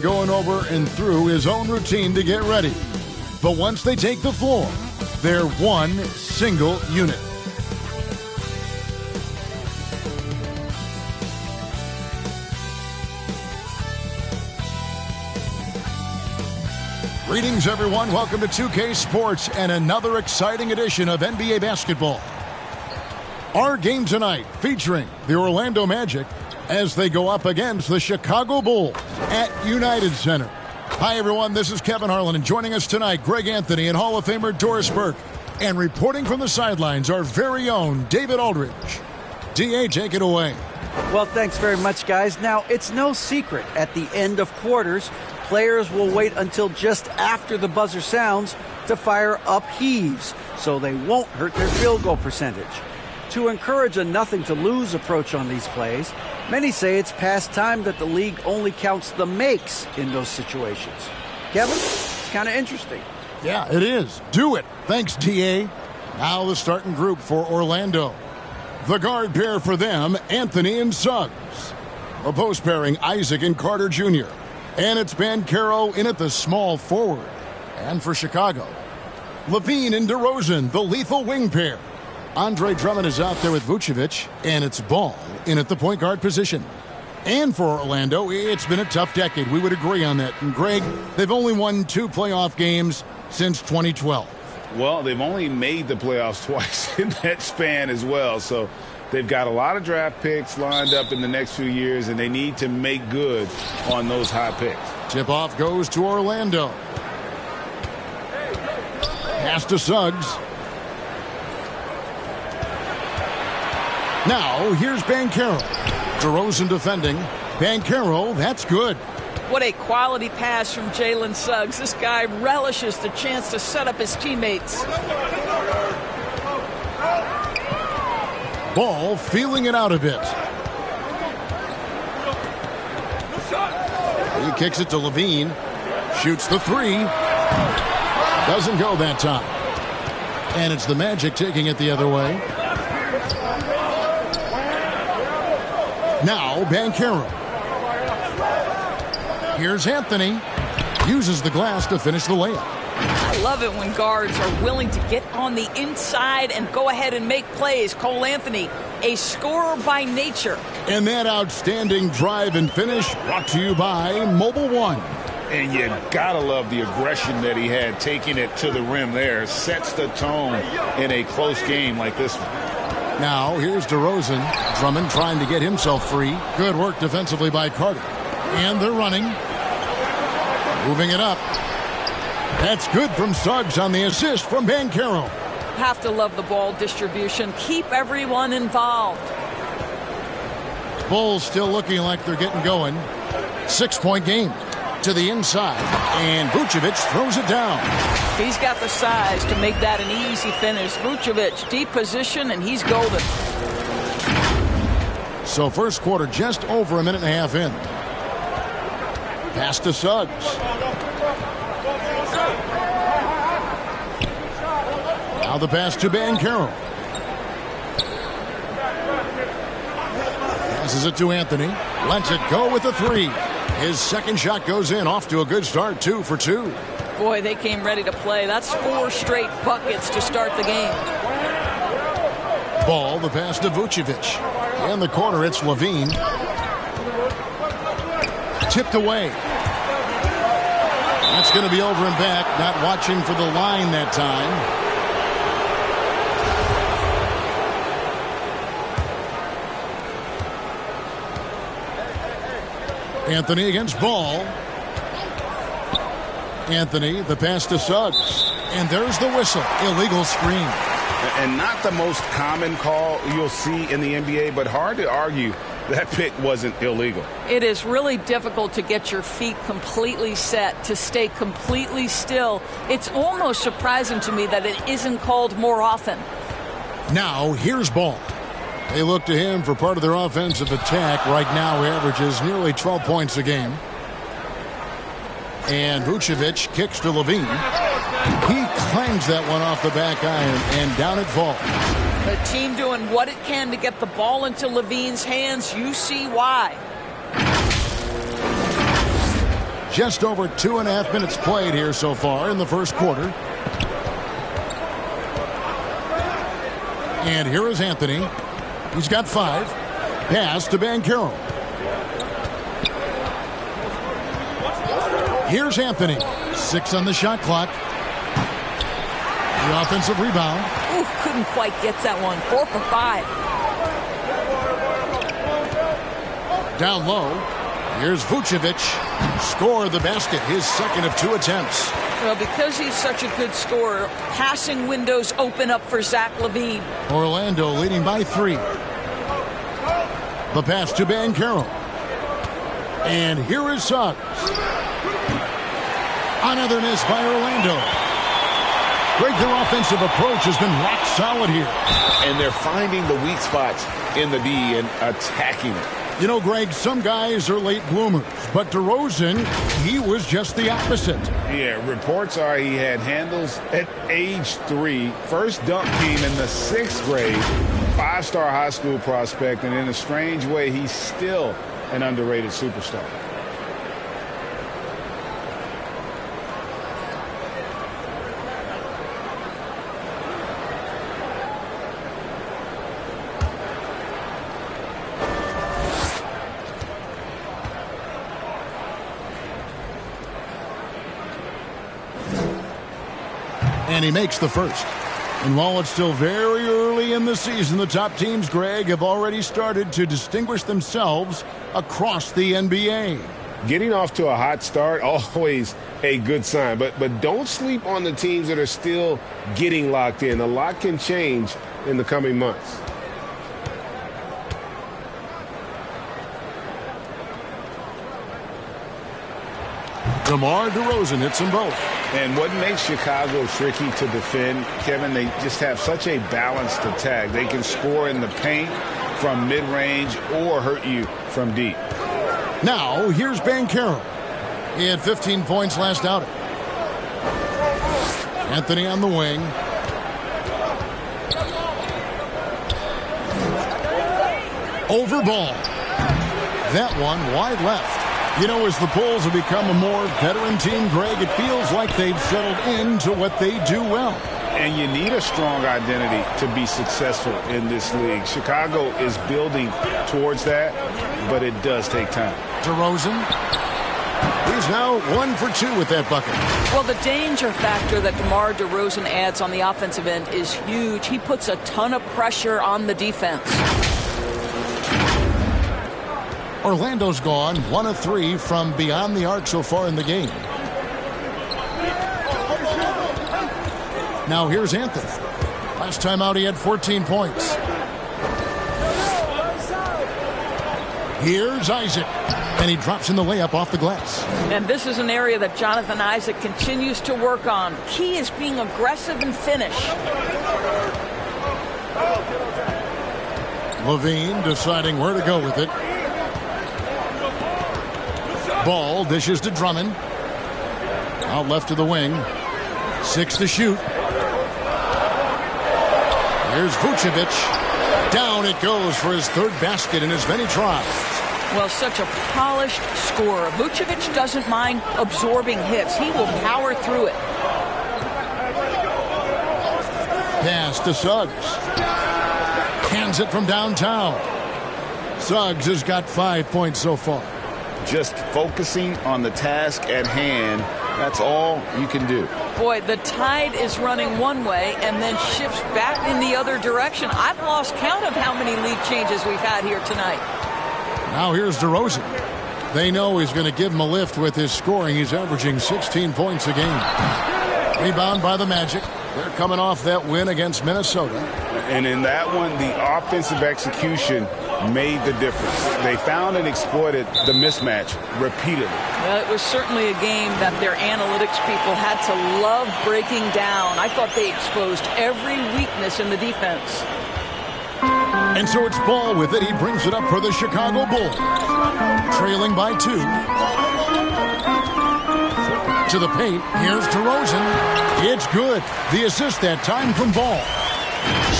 Going over and through his own routine to get ready. But once they take the floor, they're one single unit. Greetings, everyone. Welcome to 2K Sports and another exciting edition of NBA basketball. Our game tonight featuring the Orlando Magic as they go up against the Chicago Bulls at United Center. Hi, everyone. This is Kevin Harlan, and joining us tonight, Greg Anthony and Hall of Famer Doris Burke. And reporting from the sidelines, our very own David Aldridge. D.A., take it away. Well, thanks very much, guys. Now, it's no secret at the end of quarters, players will wait until just after the buzzer sounds to fire up heaves, so they won't hurt their field goal percentage. To encourage a nothing-to-lose approach on these plays, many say it's past time that the league only counts the makes in those situations. Kevin, it's kind of interesting. Yeah, it is. Do it. Thanks, T.A. Now the starting group for Orlando. The guard pair for them, Anthony and Suggs. A post pairing, Isaac and Carter Jr. And it's Banchero in at the small forward. And for Chicago, Levine and DeRozan, the lethal wing pair. Andre Drummond is out there with Vucevic, and it's Ball in at the point guard position. And for Orlando, it's been a tough decade. We would agree on that. And Greg, they've only won 2 playoff games since 2012. Well, they've only made the playoffs twice in that span as well. So they've got a lot of draft picks lined up in the next few years, and they need to make good on those high picks. Tip-off goes to Orlando. Pass to Suggs. Now, here's Banchero. DeRozan defending. Banchero, that's good. What a quality pass from Jalen Suggs. This guy relishes the chance to set up his teammates. Ball feeling it out a bit. He kicks it to Levine. Shoots the 3. Doesn't go that time. And it's the Magic taking it the other way. Now, Banchero. Here's Anthony. Uses the glass to finish the layup. I love it when guards are willing to get on the inside and go ahead and make plays. Cole Anthony, a scorer by nature. And that outstanding drive and finish brought to you by Mobile One. And you gotta love the aggression that he had taking it to the rim there. Sets the tone in a close game like this one. Now, here's DeRozan. Drummond trying to get himself free. Good work defensively by Carter. And they're running. Moving it up. That's good from Suggs on the assist from Banchero. Have to love the ball distribution. Keep everyone involved. Bulls still looking like they're getting going. 6-point game. To the inside. And Vucevic throws it down. He's got the size to make that an easy finish. Vucevic, deep position, and he's golden. So first quarter just over a minute and a half in. Pass to Suggs. Now the pass to Banchero. Passes it to Anthony. Lets it go with a 3. His second shot goes in. Off to a good start. 2 for 2. Boy, they came ready to play. That's 4 straight buckets to start the game. Ball, the pass to Vucevic. In the corner, it's Levine. Tipped away. That's going to be over and back. Not watching for the line that time. Anthony against Ball. Anthony, the pass to Suggs. And there's the whistle. Illegal screen. And not the most common call you'll see in the NBA, but hard to argue that pick wasn't illegal. It is really difficult to get your feet completely set, to stay completely still. It's almost surprising to me that it isn't called more often. Now, here's Ball. They look to him for part of their offensive attack. Right now, he averages nearly 12 points a game. And Vucevic kicks to Levine. He clangs that one off the back iron, and down it falls. The team doing what it can to get the ball into Levine's hands. You see why. Just over 2.5 minutes played here so far in the first quarter. And here is Anthony. He's got 5. Pass to Banchero. Here's Anthony. 6 on the shot clock. The offensive rebound. Ooh, couldn't quite get that one. 4 for 5. Down low. Here's Vucevic. Score the basket. His second of 2 attempts. Well, because he's such a good scorer, passing windows open up for Zach LaVine. Orlando leading by 3. The pass to Banchero. And here is Suggs. Another miss by Orlando. Greg, their offensive approach has been rock solid here. And they're finding the weak spots in the D and attacking it. You know, Greg, some guys are late bloomers, but DeRozan, he was just the opposite. Yeah, reports are he had handles at age 3, first dunk team in the 6th grade, 5-star high school prospect, and in a strange way, he's still an underrated superstar. And he makes the first. And while it's still very early in the season, the top teams, Greg, have already started to distinguish themselves across the NBA. Getting off to a hot start, always a good sign. But don't sleep on the teams that are still getting locked in. A lot can change in the coming months. DeMar DeRozan hits them both. And what makes Chicago tricky to defend, Kevin, they just have such a balanced attack. They can score in the paint from mid-range or hurt you from deep. Now, here's Banchero. He had 15 points last outing. Anthony on the wing. Over ball. That one wide left. You know, as the Bulls have become a more veteran team, Greg, it feels like they've settled into what they do well. And you need a strong identity to be successful in this league. Chicago is building towards that, but it does take time. DeRozan. He's now 1 for 2 with that bucket. Well, the danger factor that DeMar DeRozan adds on the offensive end is huge. He puts a ton of pressure on the defense. Orlando's gone 1 of 3 from beyond the arc so far in the game. Now here's Anthony. Last time out he had 14 points. Here's Isaac. And he drops in the layup off the glass. And this is an area that Jonathan Isaac continues to work on. Key is being aggressive and finish. LaVine deciding where to go with it. Ball dishes to Drummond. Out left to the wing. 6 to shoot. Here's Vucevic. Down it goes for his 3rd basket in as many tries. Well, such a polished scorer. Vucevic doesn't mind absorbing hits. He will power through it. Pass to Suggs. Hands it from downtown. Suggs has got 5 points so far. Just focusing on the task at hand, that's all you can do. Boy, the tide is running one way and then shifts back in the other direction. I've lost count of how many lead changes we've had here tonight. Now here's DeRozan. They know he's going to give him a lift with his scoring. He's averaging 16 points a game. Rebound by the Magic. They're coming off that win against Minnesota. And in that one, the offensive execution made the difference. They found and exploited the mismatch repeatedly. Well, it was certainly a game that their analytics people had to love breaking down. I thought they exposed every weakness in the defense. And so it's Ball with it. He brings it up for the Chicago Bulls. Trailing by 2. To the paint. Here's DeRozan. It's good. The assist that time from Ball.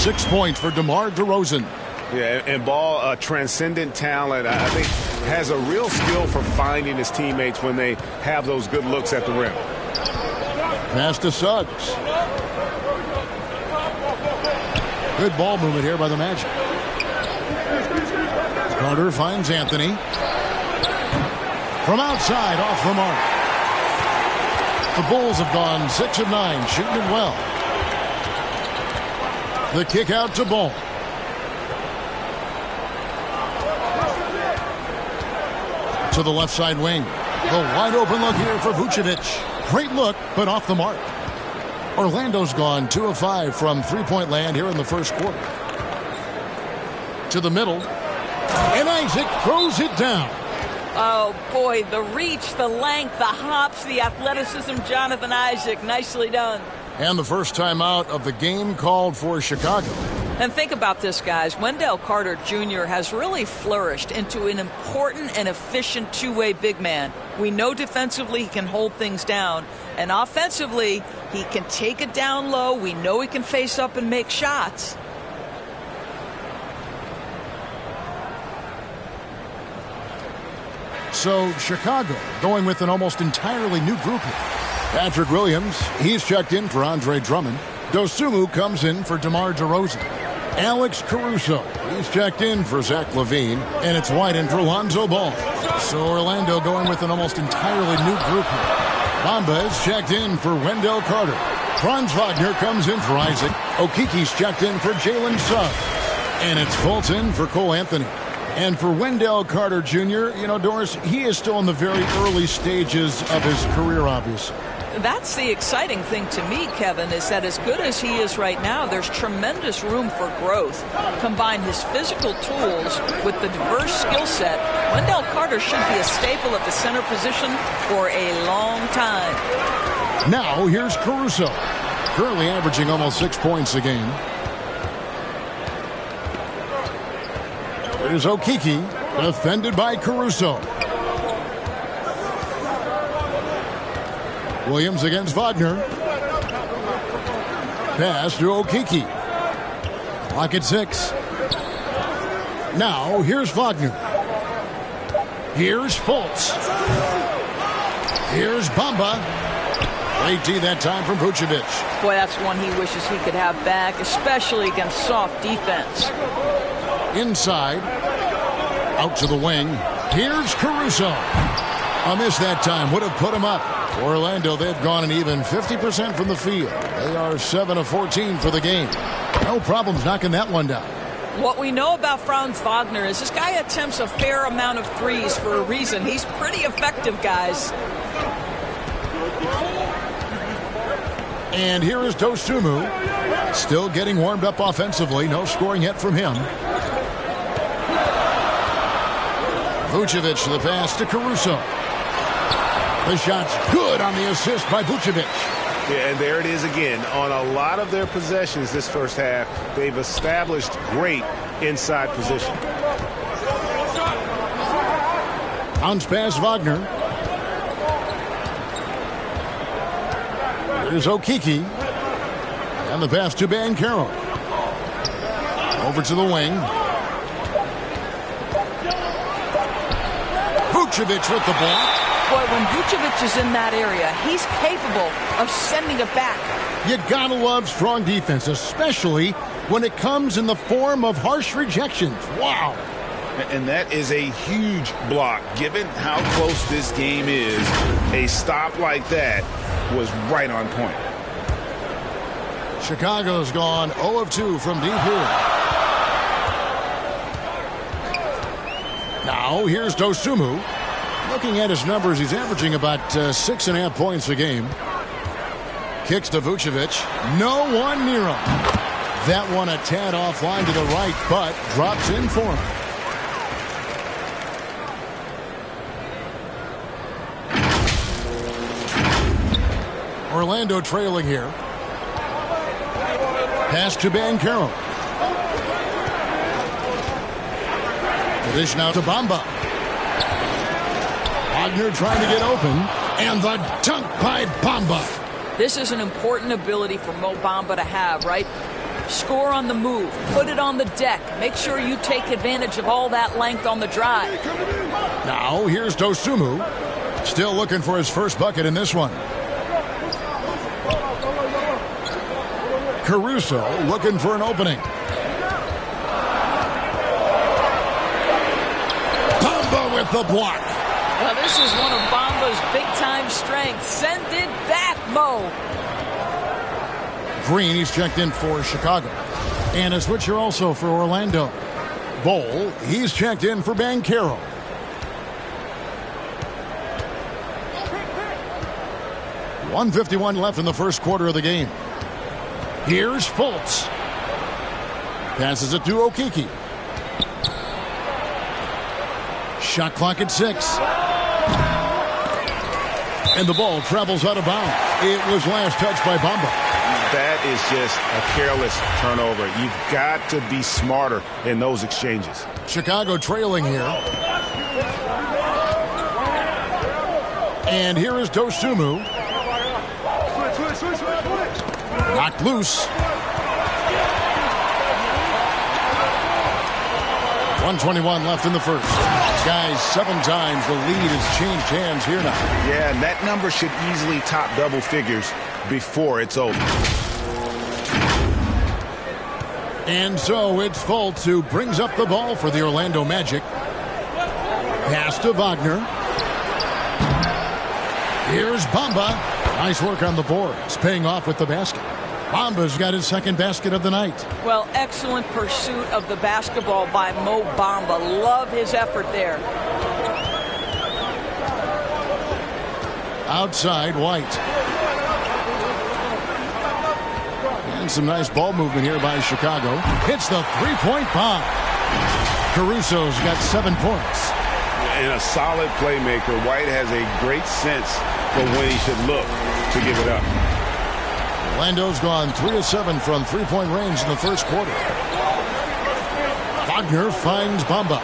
6 points for DeMar DeRozan. Yeah, and Ball, a transcendent talent. I think has a real skill for finding his teammates when they have those good looks at the rim. Pass to Suggs. Good ball movement here by the Magic. Carter finds Anthony. From outside, off the mark. The Bulls have gone 6 of 9, shooting it well. The kick out to Ball. To the left side wing. The wide open look here for Vucevic. Great look, but off the mark. Orlando's gone 2 of 5 from three-point land here in the first quarter. To the middle. And Isaac throws it down. Oh, boy, the reach, the length, the hops, the athleticism, Jonathan Isaac. Nicely done. And the first timeout of the game called for Chicago. And think about this, guys. Wendell Carter Jr. has really flourished into an important and efficient two-way big man. We know defensively he can hold things down. And offensively, he can take it down low. We know he can face up and make shots. So Chicago going with an almost entirely new group here. Patrick Williams, he's checked in for Andre Drummond. Dosunmu comes in for DeMar DeRozan. Alex Caruso, he's checked in for Zach LaVine. And it's White in for Lonzo Ball. So Orlando going with an almost entirely new group here. Bamba is checked in for Wendell Carter. Franz Wagner comes in for Isaac. Okiki's checked in for Jalen Suggs. And it's Fulton for Cole Anthony. And for Wendell Carter Jr., you know, Doris, he is still in the very early stages of his career, obviously. That's the exciting thing to me, Kevin, is that as good as he is right now, there's tremendous room for growth. Combine his physical tools with the diverse skill set, Wendell Carter should be a staple at the center position for a long time. Now, here's Caruso, currently averaging almost 6 points a game. Here's Okiki, defended by Caruso. Williams against Wagner. Pass to Okiki. Clock at 6. Now, here's Wagner. Here's Fultz. Here's Bamba. Great D that time from Vucevic. Boy, that's one he wishes he could have back, especially against soft defense. Inside. Out to the wing. Here's Caruso. A miss that time. Would have put him up. Orlando, they've gone an even 50% from the field. They are 7 of 14 for the game. No problems knocking that one down. What we know about Franz Wagner is this guy attempts a fair amount of threes for a reason. He's pretty effective, guys. And here is Dosunmu. Still getting warmed up offensively. No scoring yet from him. Vucevic, the pass to Caruso. The shot's good on the assist by Vucevic. Yeah, and there it is again. On a lot of their possessions this first half, they've established great inside position. Bounce pass Wagner. Here's Okiki. And the pass to Banchero. Over to the wing. Vucevic with the ball. Boy, when Vucevic is in that area, he's capable of sending it back. You gotta love strong defense, especially when it comes in the form of harsh rejections. Wow. And that is a huge block. Given how close this game is, a stop like that was right on point. Chicago's gone 0 of 2 from deep here. Now, here's Dosunmu. Looking at his numbers, he's averaging about 6.5 points a game. Kicks to Vucevic. No one near him. That one a tad offline to the right, but drops in for him. Orlando trailing here. Pass to Banchero. The dish now to Bamba. Wagner trying to get open, and the dunk by Bamba. This is an important ability for Mo Bamba to have, right? Score on the move. Put it on the deck. Make sure you take advantage of all that length on the drive. Now, here's Dosunmu. Still looking for his first bucket in this one. Caruso looking for an opening. Bamba with the block. Well, this is one of Bamba's big-time strengths. Send it back, Mo. Green, he's checked in for Chicago. And a switcher also for Orlando. Bol, he's checked in for Banchero. .151 left in the first quarter of the game. Here's Fultz. Passes it to Okeke. Shot clock at 6. And the ball travels out of bounds. It was last touched by Bamba. That is just a careless turnover. You've got to be smarter in those exchanges. Chicago trailing here. And here is Dosunmu. Knocked loose. 1:21 left in the first. Guys, 7 times the lead has changed hands here now. Yeah, and that number should easily top double figures before it's over. And so it's Fultz who brings up the ball for the Orlando Magic. Pass to Wagner. Here's Bamba. Nice work on the boards, paying off with the basket. Bamba's got his second basket of the night. Well, excellent pursuit of the basketball by Mo Bamba. Love his effort there. Outside, White. And some nice ball movement here by Chicago. Hits the three-point bomb. Caruso's got 7 points. And a solid playmaker, White has a great sense for when he should look to give it up. Orlando's gone 3 of 7 from three-point range in the first quarter. Wagner finds Bamba.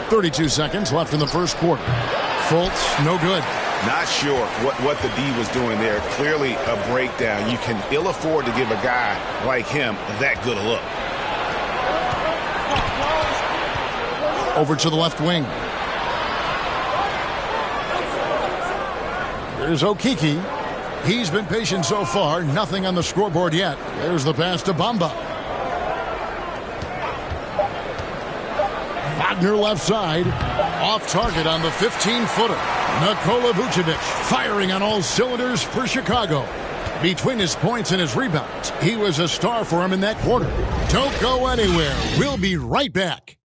32 seconds left in the first quarter. Fultz, no good. Not sure what the D was doing there. Clearly a breakdown. You can ill afford to give a guy like him that good a look. Over to the left wing. There's Okeke. He's been patient so far. Nothing on the scoreboard yet. There's the pass to Bamba. Wagner left side. Off target on the 15-footer. Nikola Vucevic firing on all cylinders for Chicago. Between his points and his rebounds, he was a star for him in that quarter. Don't go anywhere. We'll be right back.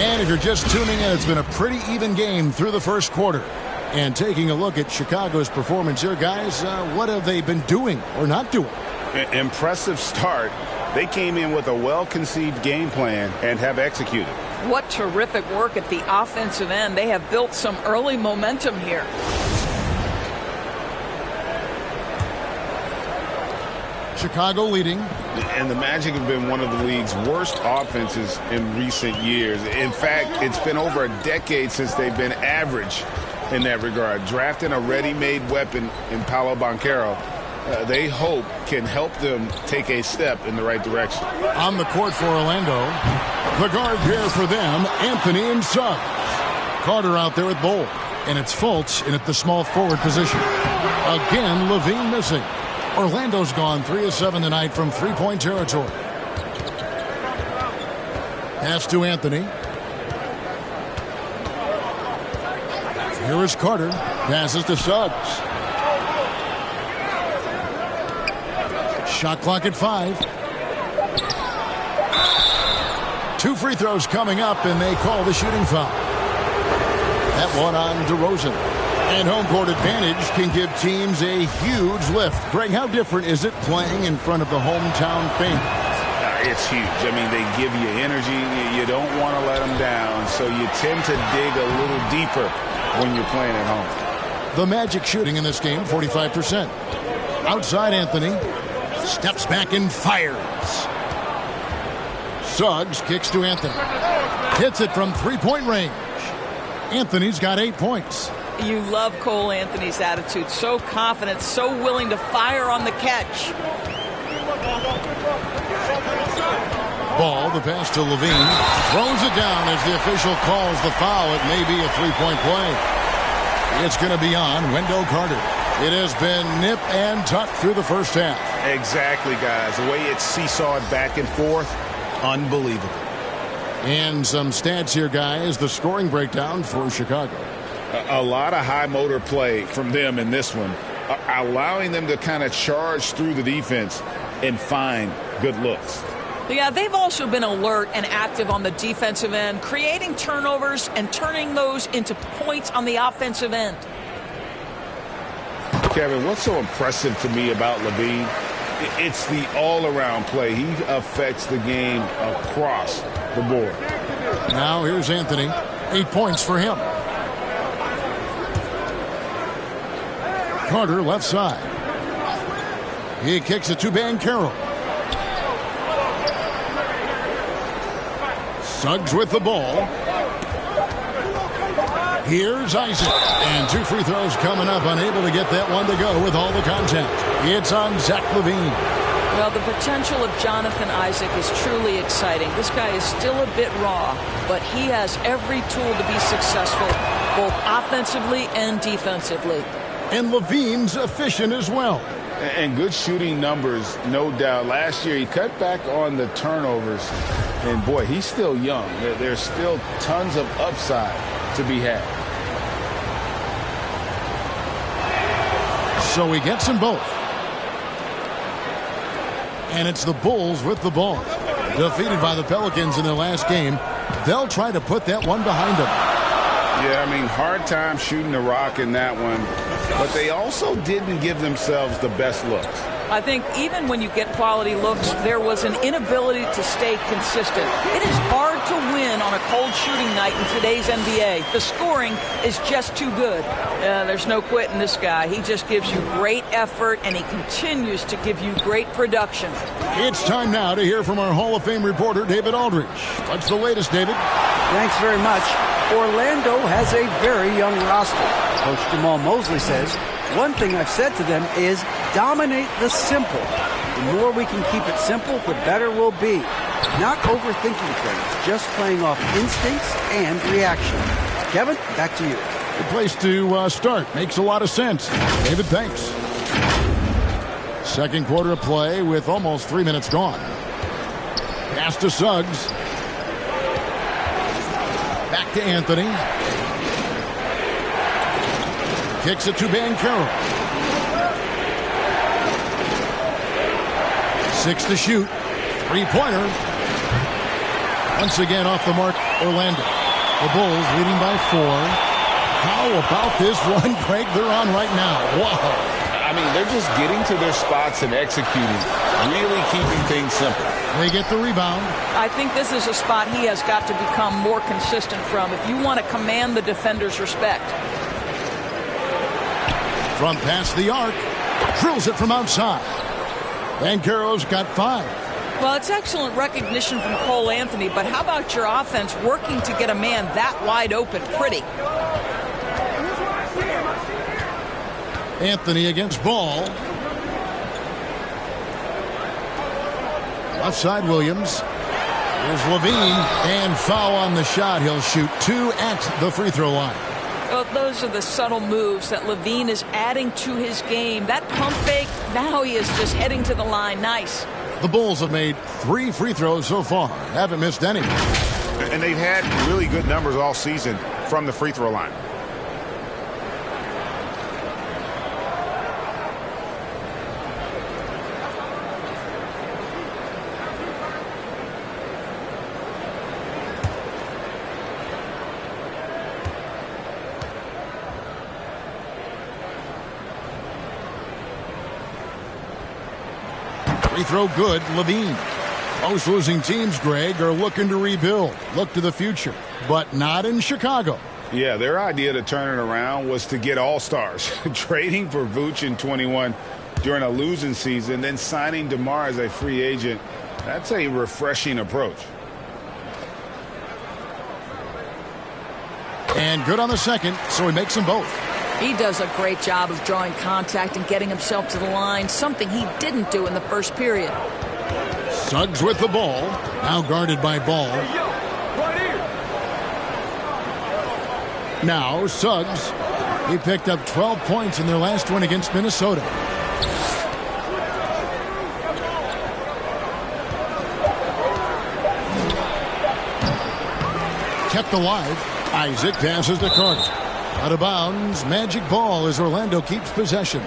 And if you're just tuning in, it's been a pretty even game through the first quarter. And taking a look at Chicago's performance here, guys, what have they been doing or not doing? Impressive start. They came in with a well-conceived game plan and have executed. What terrific work at the offensive end. They have built some early momentum here. Chicago leading. And the Magic have been one of the league's worst offenses in recent years. In fact, it's been over a decade since they've been average in that regard. Drafting a ready-made weapon in Paolo Banchero, they hope can help them take a step in the right direction. On the court for Orlando, the guard pair for them, Anthony and Suggs. Carter out there with Bol. And it's Fultz in at the small forward position. Again, Levine missing. Orlando's gone 3 of 7 tonight from three-point territory. Pass to Anthony. Here is Carter. Passes to Suggs. Shot clock at 5. 2 free throws coming up, and they call the shooting foul. That one on DeRozan. And home court advantage can give teams a huge lift. Greg, how different is it playing in front of the hometown fans? It's huge. I mean, they give you energy. You don't want to let them down, so you tend to dig a little deeper when you're playing at home. The Magic shooting in this game, 45%. Outside Anthony. Steps back and fires. Suggs kicks to Anthony. Hits it from three-point range. Anthony's got 8 points. You love Cole Anthony's attitude. So confident, so willing to fire on the catch. Ball, the pass to Levine. Throws it down as the official calls the foul. It may be a 3-point play. It's going to be on Wendell Carter. It has been nip and tuck through the first half. Exactly, guys. The way it's seesawed back and forth, unbelievable. And some stats here, guys. The scoring breakdown for Chicago. A lot of high motor play from them in this one, allowing them to kind of charge through the defense and find good looks. Yeah, they've also been alert and active on the defensive end, creating turnovers and turning those into points on the offensive end. Kevin, what's so impressive to me about Levine? It's the all-around play. He affects the game across the board. Now here's Anthony. 8 points for him. Carter left side. He kicks it to Banchero. Suggs with the ball. Here's Isaac. And 2 free throws coming up. Unable to get that one to go with all the contact. It's on Zach LaVine. Well, the potential of Jonathan Isaac is truly exciting. This guy is still a bit raw, but he has every tool to be successful, both offensively and defensively. And LaVine's efficient as well. And good shooting numbers, no doubt. Last year, he cut back on the turnovers. And, boy, he's still young. There's still tons of upside to be had. So he gets them both. And it's the Bulls with the ball. Defeated by the Pelicans in their last game. They'll try to put that one behind them. Yeah, I mean, hard time shooting the rock in that one. But they also didn't give themselves the best looks. I think even when you get quality looks, there was an inability to stay consistent. It is hard to win on a cold shooting night in today's NBA. The scoring is just too good. There's no quitting this guy. He just gives you great effort, and he continues to give you great production. It's time now to hear from our Hall of Fame reporter, David Aldridge. What's the latest, David? Thanks very much. Orlando has a very young roster. Coach Jamal Mosley says, one thing I've said to them is dominate the simple. The more we can keep it simple, the better we'll be. Not overthinking things, just playing off instincts and reaction. Kevin, back to you. Good place to start. Makes a lot of sense. David, thanks. Second quarter of play with almost 3 minutes gone. Pass to Suggs. Back to Anthony. Kicks it to Banchero. 6 to shoot. 3-pointer. Once again off the mark, Orlando. The Bulls leading by 4. How about this run, Craig, they're on right now? Wow. I mean, they're just getting to their spots and executing, really keeping things simple. They get the rebound. I think this is a spot he has got to become more consistent from if you want to command the defender's respect. From past the arc, drills it from outside. Banchero's got 5. Well, it's excellent recognition from Cole Anthony, but how about your offense working to get a man that wide open? Pretty. Anthony against Ball. Left side, Williams. Here's Levine, and foul on the shot. He'll shoot 2 at the free throw line. Well, those are the subtle moves that Levine is adding to his game. That pump fake, now he is just heading to the line. Nice. The Bulls have made 3 free throws so far. Haven't missed any. And they've had really good numbers all season from the free throw line. Free throw good, Levine. Most losing teams, Greg, are looking to rebuild, look to the future, but not in Chicago. Yeah, their idea to turn it around was to get all-stars. Trading for Vooch in 21 during a losing season, then signing DeMar as a free agent. That's a refreshing approach. And good on the second, so he makes them both. He does a great job of drawing contact and getting himself to the line, something he didn't do in the first period. Suggs with the ball, now guarded by Ball. Now Suggs. He picked up 12 points in their last win against Minnesota. Kept alive. Isaac passes to Carter. Out of bounds. Magic ball as Orlando keeps possession.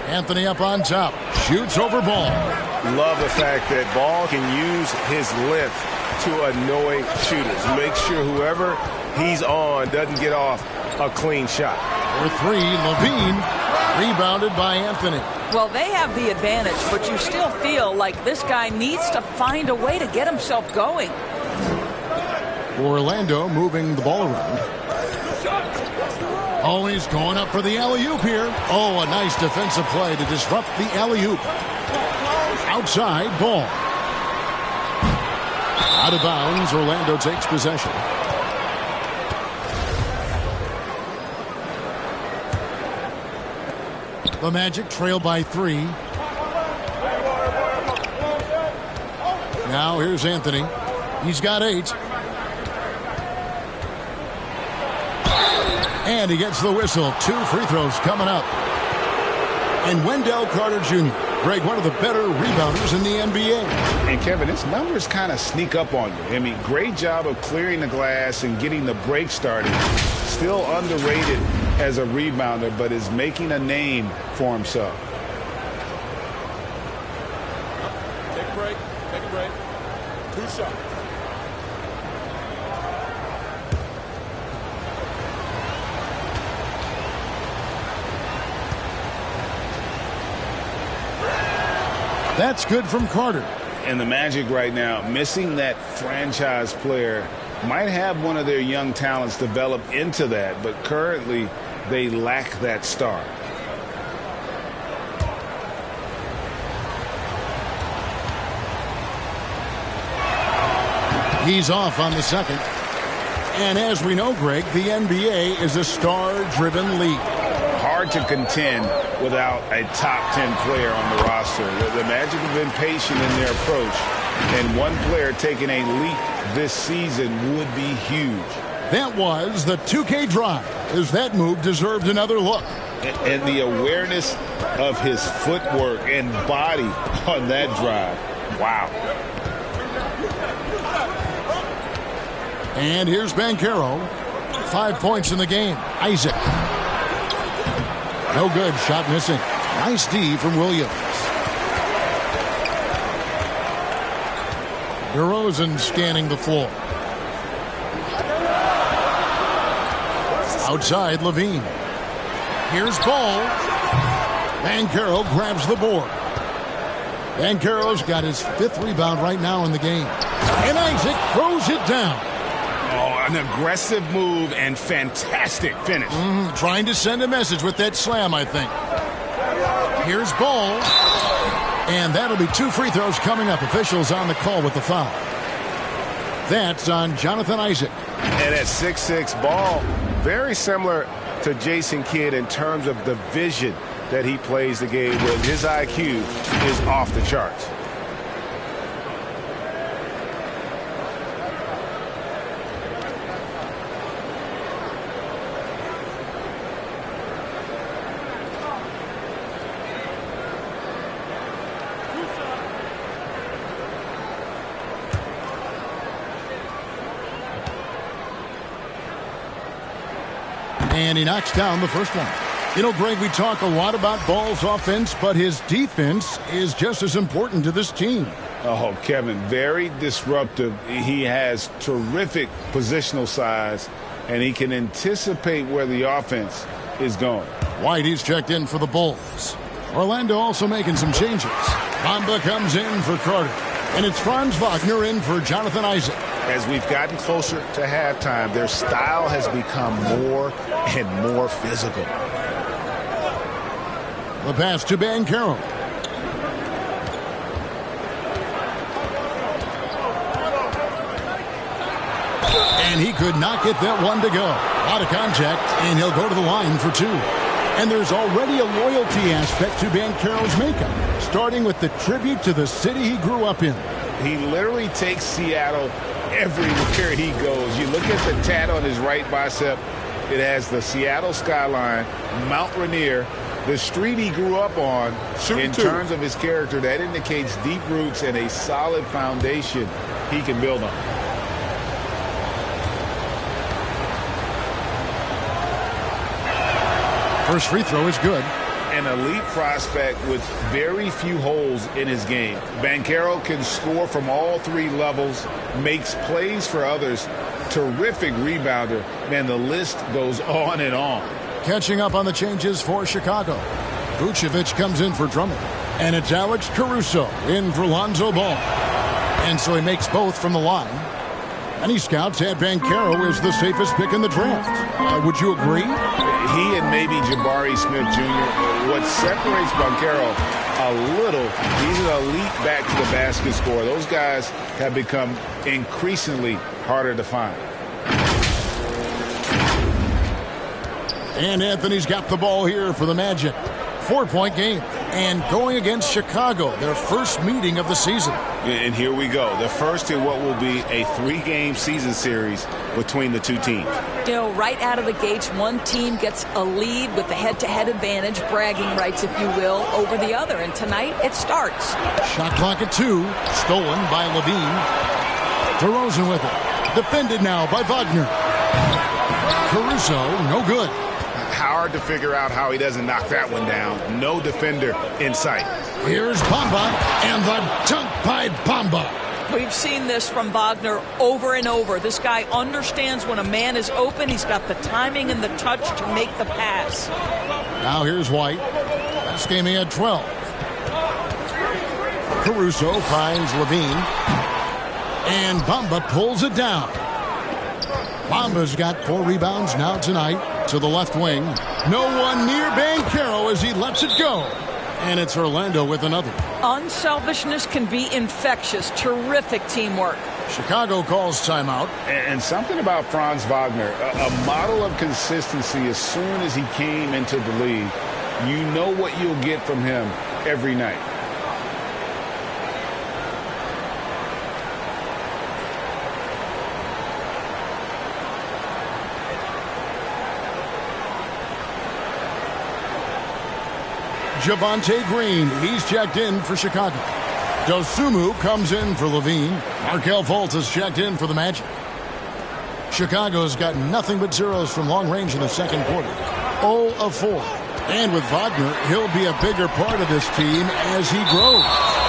Anthony up on top. Shoots over Ball. Love the fact that Ball can use his length to annoy shooters. Make sure whoever he's on doesn't get off a clean shot. For three, Levine. Rebounded by Anthony. Well, they have the advantage, but you still feel like this guy needs to find a way to get himself going. Orlando moving the ball around. Oh, he's going up for the alley-oop here. Oh, a nice defensive play to disrupt the alley-oop. Outside, Ball. Out of bounds, Orlando takes possession. The Magic trail by 3. Now here's Anthony. He's got 8. And he gets the whistle. 2 free throws coming up. And Wendell Carter Jr., Greg, one of the better rebounders in the NBA. And, Kevin, his numbers kind of sneak up on you. I mean, great job of clearing the glass and getting the break started. Still underrated as a rebounder, but is making a name for himself. Take a break. Take a break. 2 shots. That's good from Carter. And the Magic right now, missing that franchise player, might have one of their young talents develop into that, but currently they lack that star. He's off on the second. And as we know, Greg, the NBA is a star-driven league. Hard to contend without a top 10 player on the roster. The Magic have been patient in their approach, and one player taking a leap this season would be huge. That was the 2K drive, as that move deserved another look. And the awareness of his footwork and body on that drive. Wow. And here's Banchero. 5 points in the game. Isaac. No good. Shot missing. Nice D from Williams. DeRozan scanning the floor. Outside, Levine. Here's Ball. Banchero grabs the board. Banchero's got his 5th rebound right now in the game. And Isaac throws it down. Oh, an aggressive move and fantastic finish. Trying to send a message with that slam, I think. Here's Ball. And that'll be 2 free throws coming up. Officials on the call with the foul. That's on Jonathan Isaac. And at 6'6", Ball, very similar to Jason Kidd in terms of the vision that he plays the game with. His IQ is off the charts. And he knocks down the first one. You know, Greg, we talk a lot about Ball's offense, but his defense is just as important to this team. Oh, Kevin, very disruptive. He has terrific positional size, and he can anticipate where the offense is going. Whitey's checked in for the Bulls. Orlando also making some changes. Bamba comes in for Carter. And it's Franz Wagner in for Jonathan Isaac. As we've gotten closer to halftime, their style has become more and more physical. The pass to Banchero. And he could not get that one to go. Out of contact, and he'll go to the line for 2. And there's already a loyalty aspect to Banchero's makeup, starting with the tribute to the city he grew up in. He literally takes Seattle everywhere he goes. You look at the tat on his right bicep. It has the Seattle skyline, Mount Rainier, the street he grew up on. In terms of his character, that indicates deep roots and a solid foundation he can build on. First free throw is good. An elite prospect with very few holes in his game. Banchero can score from all 3 levels, makes plays for others, terrific rebounder. Man, the list goes on and on. Catching up on the changes for Chicago. Vucevic comes in for Drummond. And it's Alex Caruso in for Lonzo Ball. And so he makes both from the line. Many scouts had Banchero as the safest pick in the draft. Would you agree? He and maybe Jabari Smith Jr. What separates Banchero a little, he's an elite back-to-the-basket scorer. Those guys have become increasingly harder to find. And Anthony's got the ball here for the Magic. 4-point game. And going against Chicago, their first meeting of the season. And here we go. The first in what will be a 3-game season series between the two teams. You know, right out of the gates, one team gets a lead with the head-to-head advantage, bragging rights, if you will, over the other. And tonight, it starts. Shot clock at 2. Stolen by Levine. DeRozan with it. Defended now by Wagner. Caruso, no good. Hard to figure out how he doesn't knock that one down. No defender in sight. Here's Bamba, and the dunk by Bamba. We've seen this from Wagner over and over. This guy understands when a man is open. He's got the timing and the touch to make the pass. Now here's White. Last game he had 12. Caruso finds Levine. And Bamba pulls it down. Bamba's got 4 rebounds now tonight. To the left wing. No one near Banchero as he lets it go. And it's Orlando with another. Unselfishness can be infectious. Terrific teamwork. Chicago calls timeout. And something about Franz Wagner, a model of consistency. As soon as he came into the league, you know what you'll get from him every night. Javonte Green, he's checked in for Chicago. Dosunmu comes in for Levine. Markelle Fultz has checked in for the Magic. Chicago's got nothing but zeros from long range in the second quarter. 0 of 4. And with Wagner, he'll be a bigger part of this team as he grows.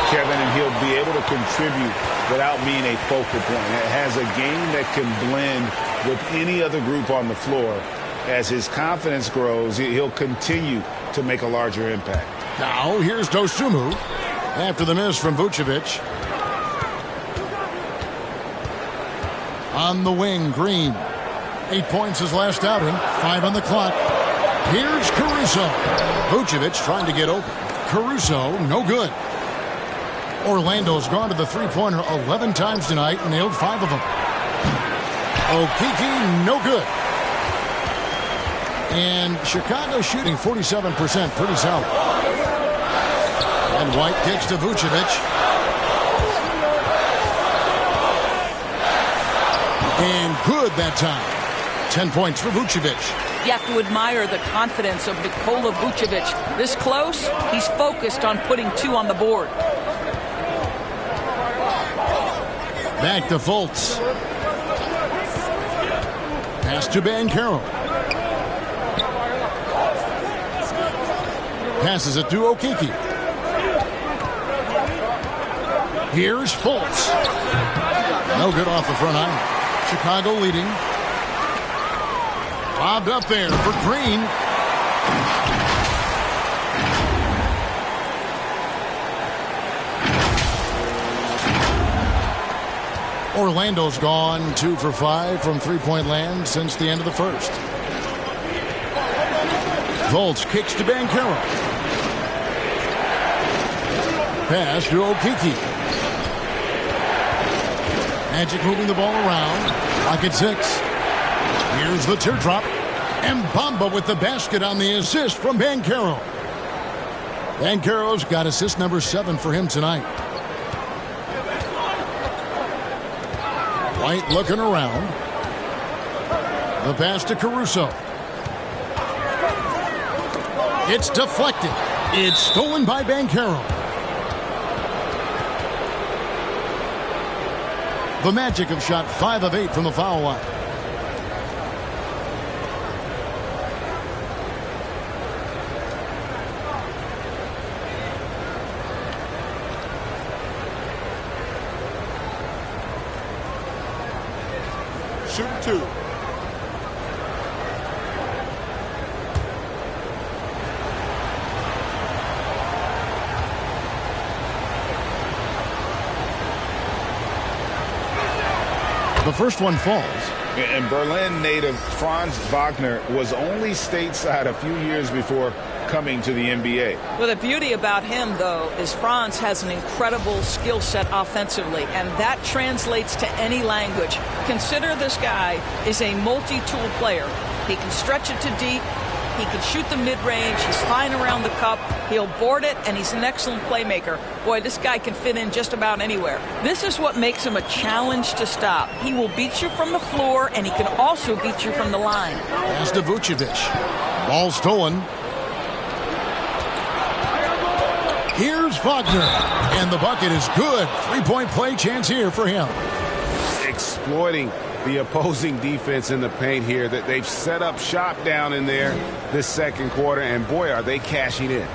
Kevin, and he'll be able to contribute without being a focal point. It has a game that can blend with any other group on the floor. As his confidence grows, he'll continue to make a larger impact. Now, here's Dosunmu after the miss from Vucevic. On the wing, Green. 8 points his last outing, 5 on the clock. Here's Caruso. Vucevic trying to get open. Caruso, no good. Orlando's gone to the three-pointer 11 times tonight and nailed 5 of them. Okeke, no good. And Chicago shooting 47%, pretty solid. And White kicks to Vucevic. And good that time. 10 points for Vucevic. You have to admire the confidence of Nikola Vucevic. This close, he's focused on putting 2 on the board. Back to Fultz. Pass to Banchero. Passes it to Okeke. Here's Fultz. No good off the front iron. Chicago leading. Bobbed up there for Green. Orlando's gone 2 for 5 from three-point land since the end of the first. Fultz kicks to Banchero. Pass to Okeke. Magic moving the ball around. Lock at 6. Here's the teardrop. And Bamba with the basket on the assist from Banchero. Banchero's got assist number 7 for him tonight. White looking around. The pass to Caruso. It's deflected. It's stolen by Banchero. The Magic have shot 5 of 8 from the foul line. Shooting 2. The first one falls. And Berlin native Franz Wagner was only stateside a few years before coming to the NBA. Well, the beauty about him, though, is Franz has an incredible skill set offensively, and that translates to any language. Consider this guy is a multi-tool player. He can stretch it to deep. He can shoot the mid-range. He's fine around the cup. He'll board it, and he's an excellent playmaker. Boy, this guy can fit in just about anywhere. This is what makes him a challenge to stop. He will beat you from the floor, and he can also beat you from the line. Pass to Vucevic. Ball stolen. Here's Wagner. And the bucket is good. Three-point play chance here for him. Exploiting the opposing defense in the paint here. That they've set up shop down in there this second quarter, and boy, are they cashing in.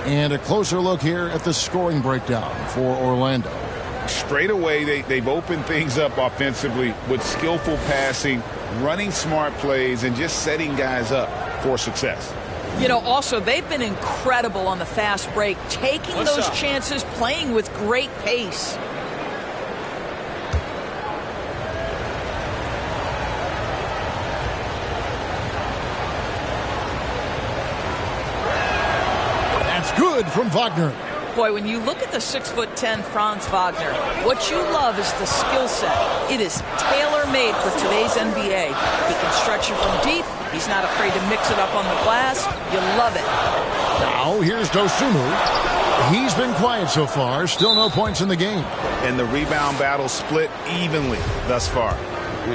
And a closer look here at the scoring breakdown for Orlando. Straight away, they've opened things up offensively with skillful passing, running smart plays, and just setting guys up for success. You know, also, they've been incredible on the fast break, taking those chances, playing with great pace. That's good from Wagner. Boy, when you look at the 6'10" Franz Wagner, what you love is the skill set. It is tailor-made for today's NBA. He can stretch it from deep. He's not afraid to mix it up on the glass. You love it. Now here's Dosunmu. He's been quiet so far. Still no points in the game. And the rebound battle split evenly thus far.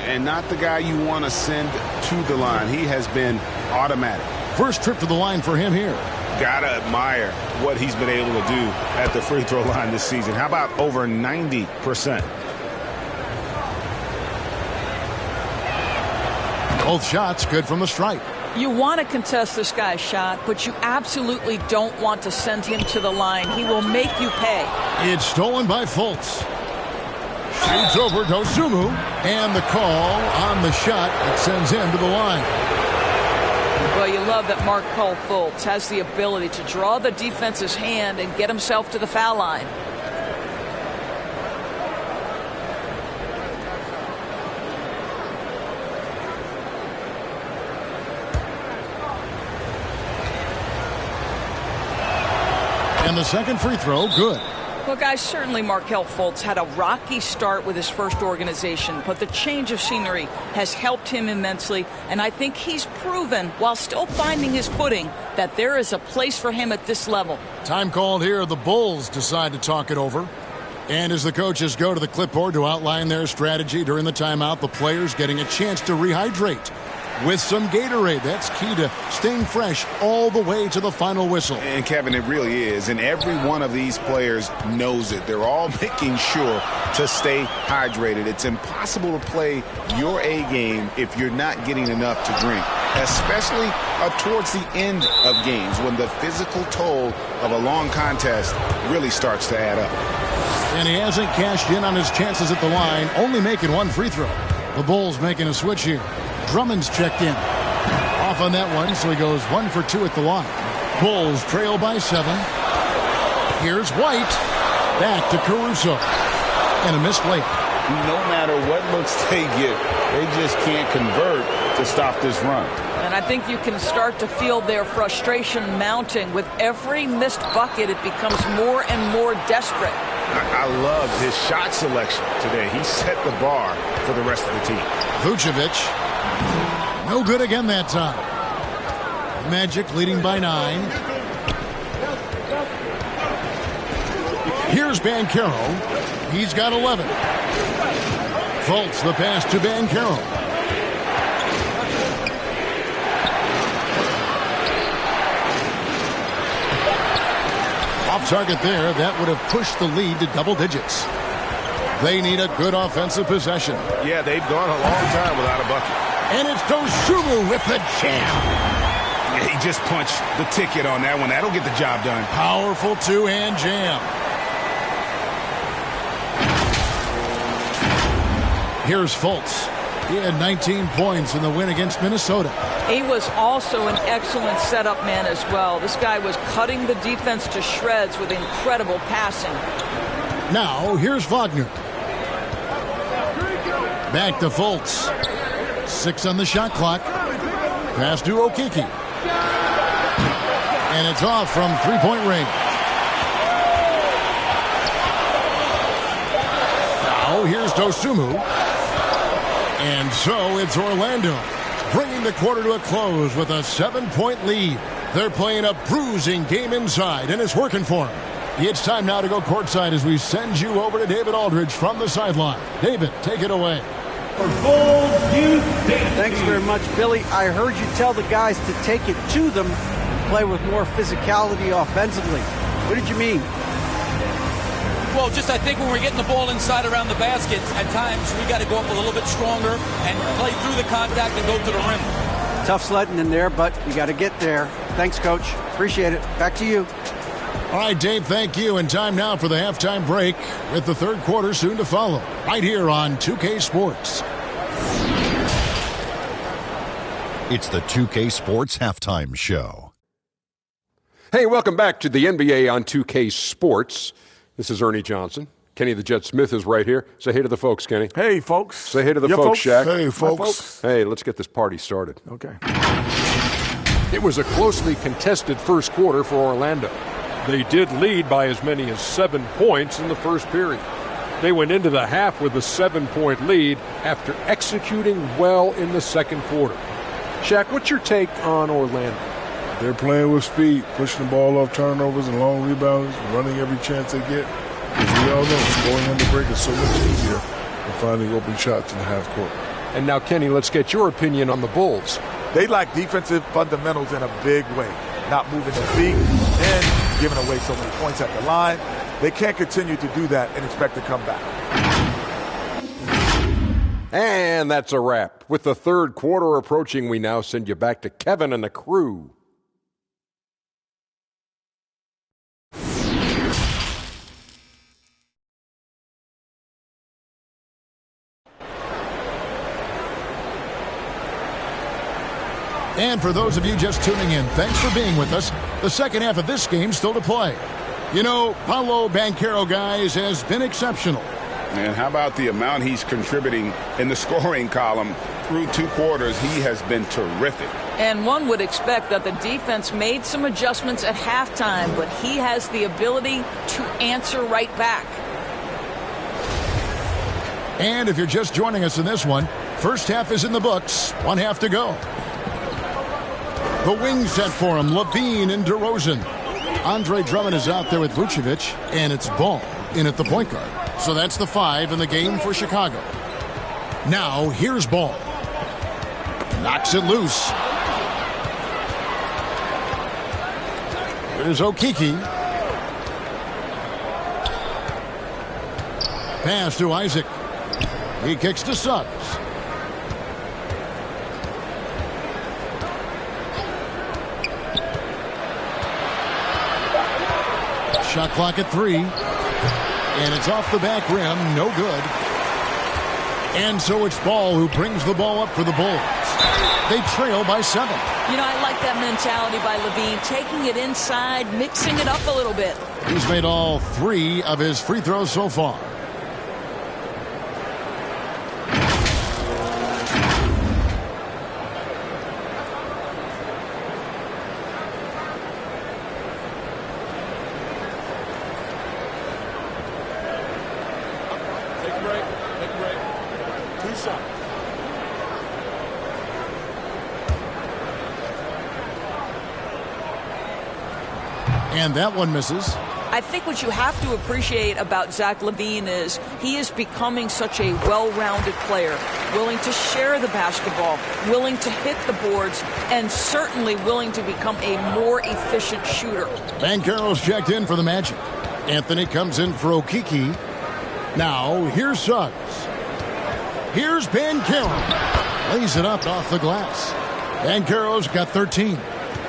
And not the guy you want to send to the line. He has been automatic. First trip to the line for him here. Gotta admire what he's been able to do at the free throw line this season. How about over 90%? Both shots good from the stripe. You want to contest this guy's shot, but you absolutely don't want to send him to the line. He will make you pay. It's stolen by Fultz. Shoots over Dosunmu. And the call on the shot that sends him to the line. Well, you love that Markelle Fultz has the ability to draw the defense's hand and get himself to the foul line. And the second free throw, good. Well, guys, certainly Markelle Fultz had a rocky start with his first organization, but the change of scenery has helped him immensely, and I think he's proven, while still finding his footing, that there is a place for him at this level. Time called here. The Bulls decide to talk it over. And as the coaches go to the clipboard to outline their strategy during the timeout, the players getting a chance to rehydrate with some Gatorade. That's key to staying fresh all the way to the final whistle. And Kevin, it really is. And every one of these players knows it. They're all making sure to stay hydrated. It's impossible to play your A game if you're not getting enough to drink, especially towards the end of games when the physical toll of a long contest really starts to add up. And he hasn't cashed in on his chances at the line, only making one free throw. The Bulls making a switch here. Drummond's checked in. Off on that one, so he goes 1 for 2 at the line. Bulls trail by 7. Here's White. Back to Caruso. And a missed late. No matter what looks they get, they just can't convert to stop this run. And I think you can start to feel their frustration mounting. With every missed bucket, it becomes more and more desperate. I love his shot selection today. He set the bar for the rest of the team. Vucevic, no good again that time. Magic leading by 9. Here's Banchero. He's got 11. Fultz the pass to Banchero. Off target there. That would have pushed the lead to double digits. They need a good offensive possession. Yeah, they've gone a long time without a bucket. And it's Dosunmu with the jam. Yeah, he just punched the ticket on that one. That'll get the job done. Powerful two-hand jam. Here's Fultz. He had 19 points in the win against Minnesota. He was also an excellent setup man as well. This guy was cutting the defense to shreds with incredible passing. Now, here's Wagner. Back to Fultz. 6 on the shot clock. Pass to Okeke. And it's off from three-point range. Now, here's Dosunmu. And so it's Orlando, bringing the quarter to a close with a 7-point lead. They're playing a bruising game inside, and it's working for them. It's time now to go courtside as we send you over to David Aldridge from the sideline. David, take it away. Thanks very much, Billy. I heard you tell the guys to take it to them, play with more physicality offensively. What did you mean? Well, just I think when we're getting the ball inside around the basket, at times we got to go up a little bit stronger and play through the contact and go to the rim. Tough sledding in there, but you got to get there. Thanks, Coach. Appreciate it. Back to you. All right, Dave, thank you. And time now for the halftime break with the third quarter soon to follow. Right here on 2K Sports. It's the 2K Sports Halftime Show. Hey, welcome back to the NBA on 2K Sports. This is Ernie Johnson. Kenny the Jet Smith is right here. Say hey to the folks, Kenny. Hey, folks. Say hey to the folks, Shaq. Hey, folks. Hey, let's get this party started. Okay. It was a closely contested first quarter for Orlando. They did lead by as many as 7 points in the first period. They went into the half with a 7-point lead after executing well in the second quarter. Shaq, what's your take on Orlando? They're playing with speed, pushing the ball off turnovers and long rebounds, running every chance they get. As we all know, scoring on the break is so much easier than finding open shots in the half court. And now, Kenny, let's get your opinion on the Bulls. They lack defensive fundamentals in a big way. Not moving their feet and giving away so many points at the line. They can't continue to do that and expect to come back. And that's a wrap. With the third quarter approaching, we now send you back to Kevin and the crew. And for those of you just tuning in, thanks for being with us. The second half of this game still to play. You know, Paolo Banchero, guys, has been exceptional. And how about the amount he's contributing in the scoring column through 2 quarters? He has been terrific. And one would expect that the defense made some adjustments at halftime, but he has the ability to answer right back. And if you're just joining us in this one, first half is in the books. 1 half to go. The wing set for him, Levine and DeRozan. Andre Drummond is out there with Vucevic, and it's Ball in at the point guard. So that's the 5 in the game for Chicago. Now, here's Ball. Knocks it loose. Here's Okeke. Pass to Isaac. He kicks to Suggs. Shot clock at 3. And it's off the back rim. No good. And so it's Ball who brings the ball up for the Bulls. They trail by 7. You know, I like that mentality by Levine, taking it inside, mixing it up a little bit. He's made all 3 of his free throws so far. break. Take a break. 2 shots. And that one misses. I think what you have to appreciate about Zach LaVine is he is becoming such a well-rounded player, willing to share the basketball, willing to hit the boards, and certainly willing to become a more efficient shooter. Banchero's checked in for the Magic. Anthony comes in for Okeke. Now, here's Suggs. Here's Banchero. Lays it up off the glass. Banchero's got 13.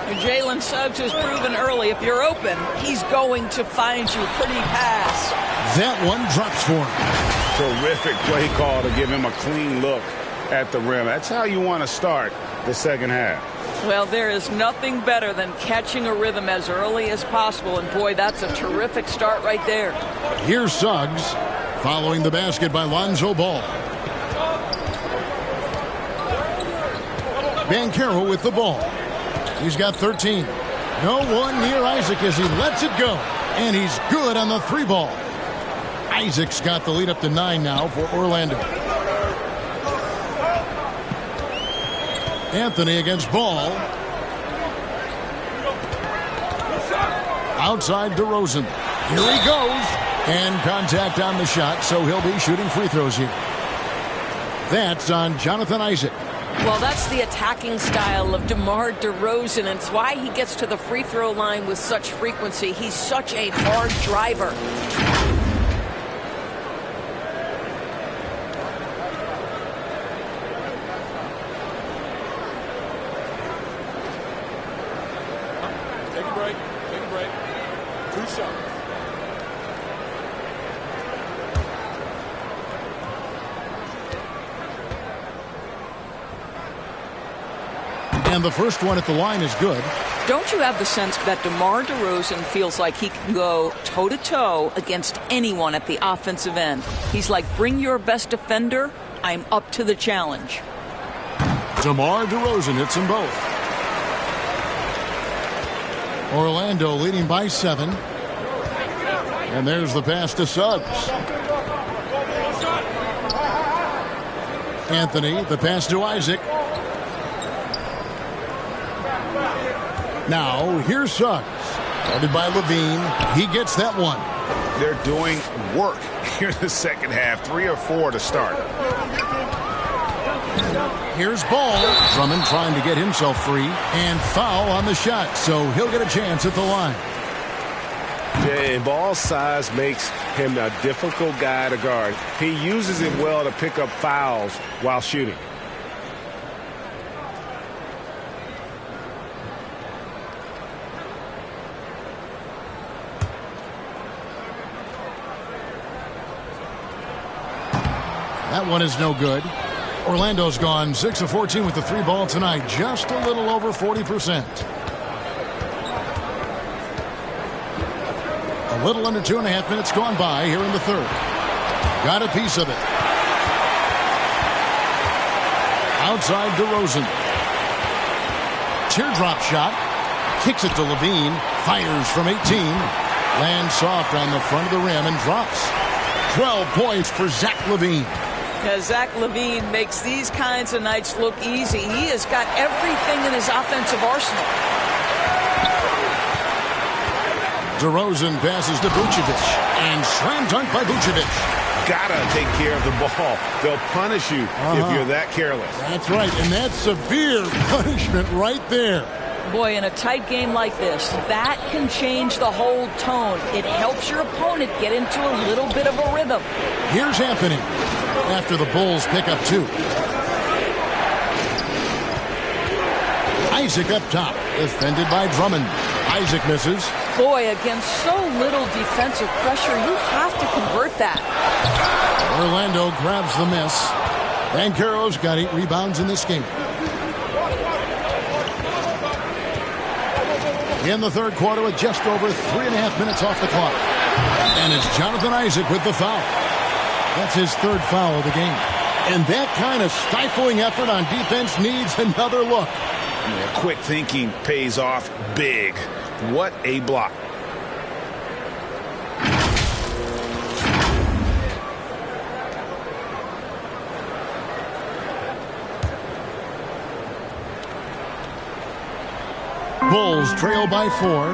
Jalen Suggs has proven early, if you're open, he's going to find you. Pretty pass. That one drops for him. Terrific play call to give him a clean look at the rim. That's how you want to start the second half. Well, there is nothing better than catching a rhythm as early as possible. And, boy, that's a terrific start right there. Here's Suggs following the basket by Lonzo Ball. Banchero with the ball. He's got 13. No one near Isaac as he lets it go. And he's good on the 3-ball. Isaac's got the lead up to 9 now for Orlando. Anthony against Ball. Outside DeRozan. Here he goes. And contact on the shot, so he'll be shooting free throws here. That's on Jonathan Isaac. Well, that's the attacking style of DeMar DeRozan, and it's why he gets to the free throw line with such frequency. He's such a hard driver. Take a break. Take a break. 2 shots. And the first one at the line is good. Don't you have the sense that DeMar DeRozan feels like he can go toe-to-toe against anyone at the offensive end? He's like, bring your best defender. I'm up to the challenge. DeMar DeRozan hits them both. Orlando leading by 7. And there's the pass to Suggs. Anthony, the pass to Isaac. Now, here's Suggs. Guarded by LaVine. He gets that one. They're doing work here in the second half. 3 or 4 to start. Here's Ball. Drummond trying to get himself free. And foul on the shot, so he'll get a chance at the line. Yeah, and Ball's size makes him a difficult guy to guard. He uses it well to pick up fouls while shooting. That one is no good. Orlando's gone 6 of 14 with the 3-ball tonight. Just a little over 40%. A little under 2.5 minutes gone by here in the third. Got a piece of it. Outside DeRozan. Teardrop shot. Kicks it to LaVine. Fires from 18. Lands soft on the front of the rim and drops. 12 points for Zach LaVine. Because Zach LaVine makes these kinds of nights look easy. He has got everything in his offensive arsenal. DeRozan passes to Vucevic. And slam dunk by Vucevic. Gotta take care of the ball. They'll punish you if you're that careless. That's right, and that's severe punishment right there. Boy, in a tight game like this, that can change the whole tone. It helps your opponent get into a little bit of a rhythm. Here's Anthony after the Bulls pick up 2. Isaac up top, defended by Drummond. Isaac misses. Boy, against so little defensive pressure, you have to convert that. Orlando grabs the miss. Banchero's got 8 rebounds in this game. In the third quarter with just over 3.5 minutes off the clock. And it's Jonathan Isaac with the foul. That's his 3rd foul of the game. And that kind of stifling effort on defense needs another look. Yeah, quick thinking pays off big. What a block. Bulls trail by 4.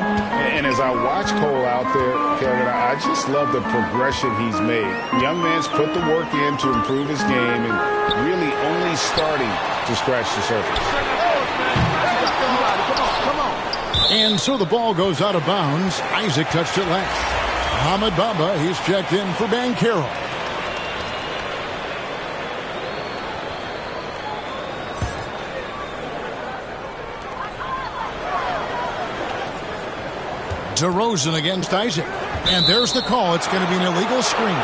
And as I watch Cole out there, Kevin, I just love the progression he's made. Young man's put the work in to improve his game and really only starting to scratch the surface. And so the ball goes out of bounds. Isaac touched it last. Mohamed Bamba, he's checked in for Banchero. DeRozan against Isaac. And there's the call. It's going to be an illegal screen.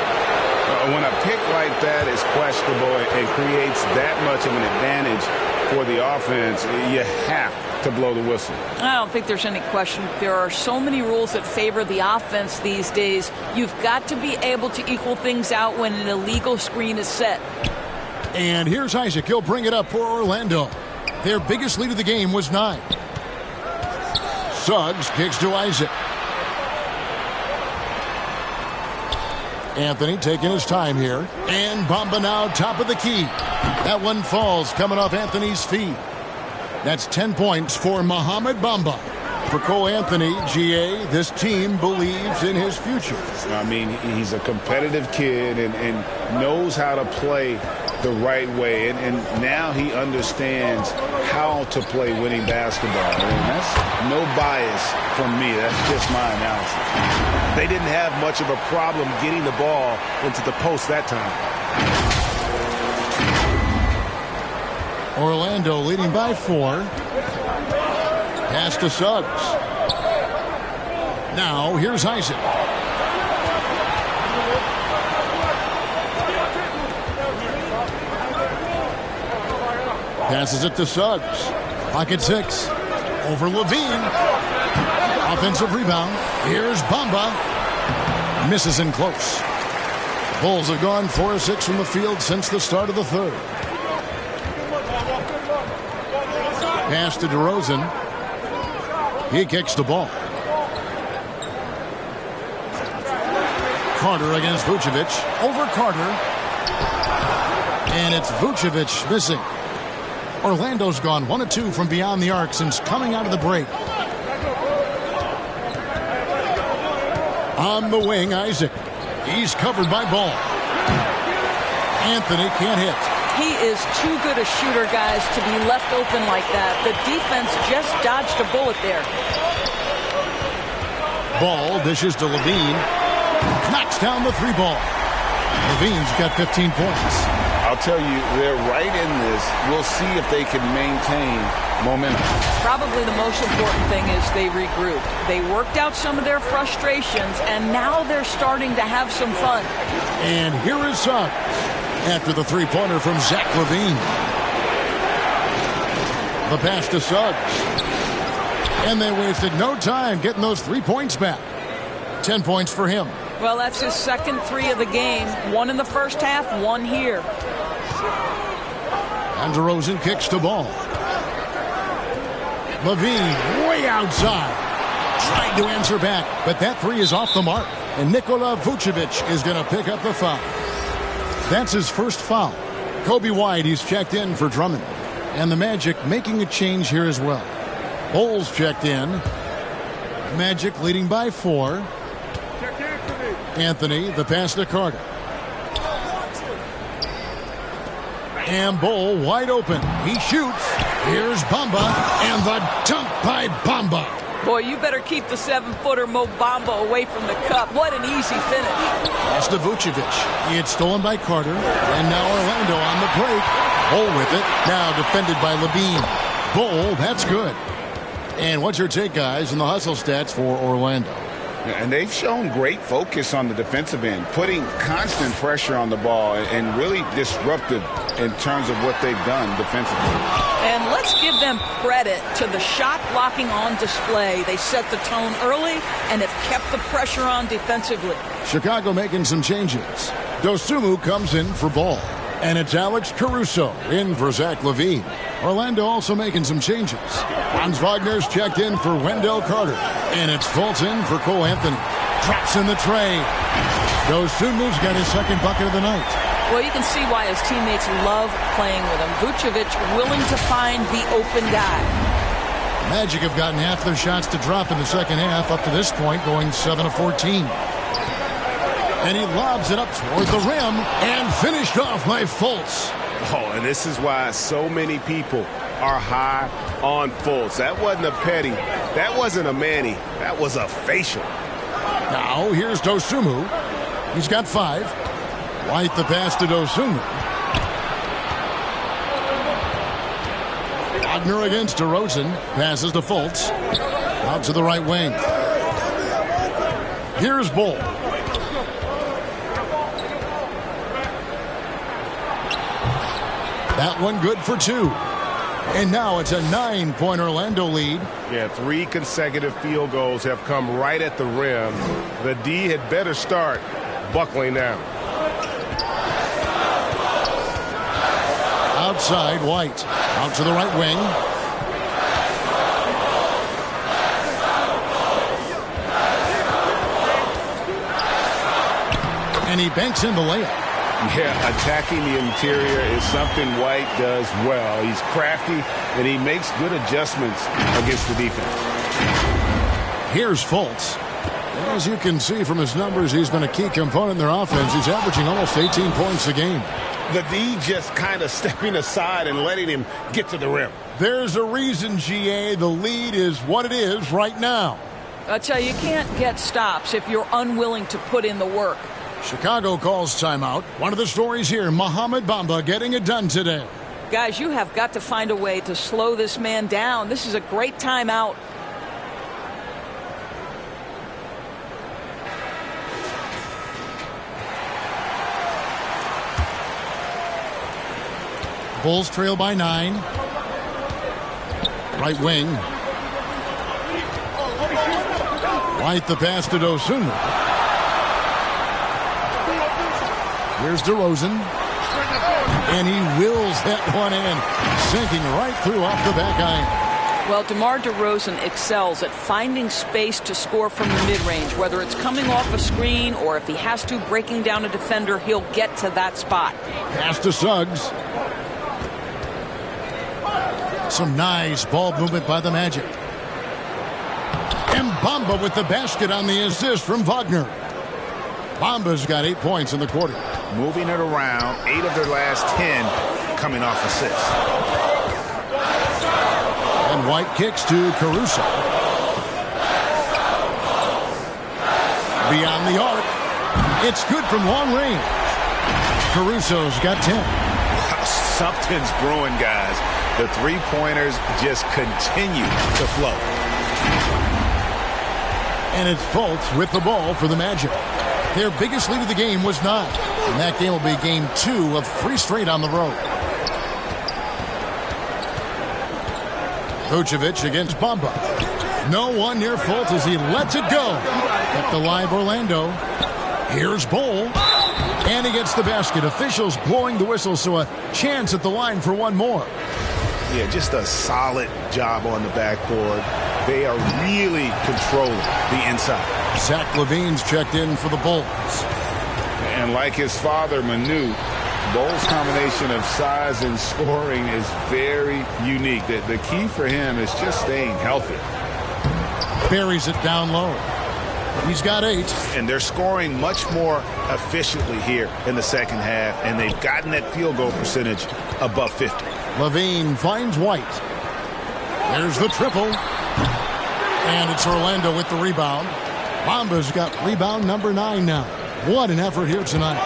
When a pick like that is questionable and creates that much of an advantage for the offense, you have to blow the whistle. I don't think there's any question. There are so many rules that favor the offense these days. You've got to be able to equal things out when an illegal screen is set. And here's Isaac. He'll bring it up for Orlando. Their biggest lead of the game was 9. Suggs kicks to Isaac. Anthony taking his time here. And Bamba now top of the key. That one falls coming off Anthony's feet. That's 10 points for Mohamed Bamba. For Cole Anthony, GA, this team believes in his future. I mean, he's a competitive kid and knows how to play the right way. And now he understands how to play winning basketball. And that's no bias from me. That's just my analysis. They didn't have much of a problem getting the ball into the post that time. Orlando leading by 4. Pass to Suggs. Now here's Isaac. Passes it to Suggs. Pocket 6. Over Levine. Offensive rebound. Here's Bamba. Misses in close. Bulls have gone 4 of 6 from the field since the start of the third. Pass to DeRozan. He kicks the ball. Carter against Vucevic. Over Carter. And it's Vucevic missing. Orlando's gone 1 of 2 from beyond the arc since coming out of the break. On the wing, Isaac. He's covered by Ball. Anthony can't hit. He is too good a shooter, guys, to be left open like that. The defense just dodged a bullet there. Ball dishes to Levine. Knocks down the 3 ball. Levine's got 15 points. I'll tell you, they're right in this. We'll see if they can maintain momentum. Probably the most important thing is they regrouped. They worked out some of their frustrations, and now they're starting to have some fun. And here is Suggs after the 3-pointer from Zach LaVine. The pass to Suggs. And they wasted no time getting those 3 points back. 10 points for him. Well, that's his second 3 of the game. 1 in the first half, 1 here. And DeRozan kicks to Ball. Levine way outside. Tried to answer back, but that 3 is off the mark. And Nikola Vucevic is going to pick up the foul. That's his first foul. Kobe White, he's checked in for Drummond. And the Magic making a change here as well. Bulls checked in. Magic leading by 4. Anthony, the pass to Carter. And Bull wide open. He shoots. Here's Bamba. And the dunk by Bamba. Boy, you better keep the 7-footer Mo Bamba away from the cup. What an easy finish. Pass to Vucevic. He had stolen by Carter. And now Orlando on the break. Bull with it. Now defended by Levine. Bull, that's good. And what's your take, guys, in the hustle stats for Orlando? And they've shown great focus on the defensive end, putting constant pressure on the ball and really disruptive in terms of what they've done defensively. And let's give them credit to the shot blocking on display. They set the tone early and have kept the pressure on defensively. Chicago making some changes. Dosunmu comes in for Ball. And it's Alex Caruso in for Zach LaVine. Orlando also making some changes. Franz Wagner's checked in for Wendell Carter. And it's Fultz in for Cole Anthony. Drops in the tray. Dosunmu's got his second bucket of the night. Well, you can see why his teammates love playing with him. Vucevic willing to find the open guy. Magic have gotten half their shots to drop in the second half up to this point, going 7 of 14. And he lobs it up toward the rim and finished off by Fultz. Oh, and this is why so many people are high on Fultz. That wasn't a petty. That wasn't a Manny. That was a facial. Now here's Dosunmu. He's got 5. White the pass to Dosunmu. Wagner against DeRozan. Passes to Fultz. Out to the right wing. Here's Bull. That one good for 2. And now it's a 9-point Orlando lead. Yeah, 3 consecutive field goals have come right at the rim. The D had better start buckling down. Outside, White. Out to the right wing. And he banks in the layup. Yeah, attacking the interior is something White does well. He's crafty, and he makes good adjustments against the defense. Here's Fultz. As you can see from his numbers, he's been a key component in their offense. He's averaging almost 18 points a game. The D just kind of stepping aside and letting him get to the rim. There's a reason, GA, the lead is what it is right now. I tell you, you can't get stops if you're unwilling to put in the work. Chicago calls timeout. One of the stories here, Mohamed Bamba getting it done today. Guys, you have got to find a way to slow this man down. This is a great timeout. Bulls trail by 9. Right wing. White the pass to Dosunmu. Here's DeRozan. And he wills that one in, sinking right through off the back iron. Well, DeMar DeRozan excels at finding space to score from the mid-range. Whether it's coming off a screen or if he has to, breaking down a defender, he'll get to that spot. Pass to Suggs. Some nice ball movement by the Magic. And Bamba with the basket on the assist from Wagner. Bamba's got 8 points in the quarter. Moving it around, 8 of their last 10 coming off assists. And White kicks to Caruso. Beyond the arc. It's good from long range. Caruso's got 10. Something's brewing, guys. The three-pointers just continue to flow. And it's Fultz with the ball for the Magic. Their biggest lead of the game was 9. And that game will be game 2 of 3 straight on the road. Vucevic against Bamba. No one near Fultz as he lets it go. At the live Orlando. Here's Bull. And he gets the basket. Officials blowing the whistle, so a chance at the line for one more. Yeah, just a solid job on the backboard. They are really controlling the inside. Zach LaVine's checked in for the Bulls. And like his father, Manu, Bulls' combination of size and scoring is very unique. The key for him is just staying healthy. Buries it down low. He's got 8. And they're scoring much more efficiently here in the second half, and they've gotten that field goal percentage above 50. LaVine finds White. There's the triple. And it's Orlando with the rebound. Bamba's got rebound number 9 now. What an effort here tonight.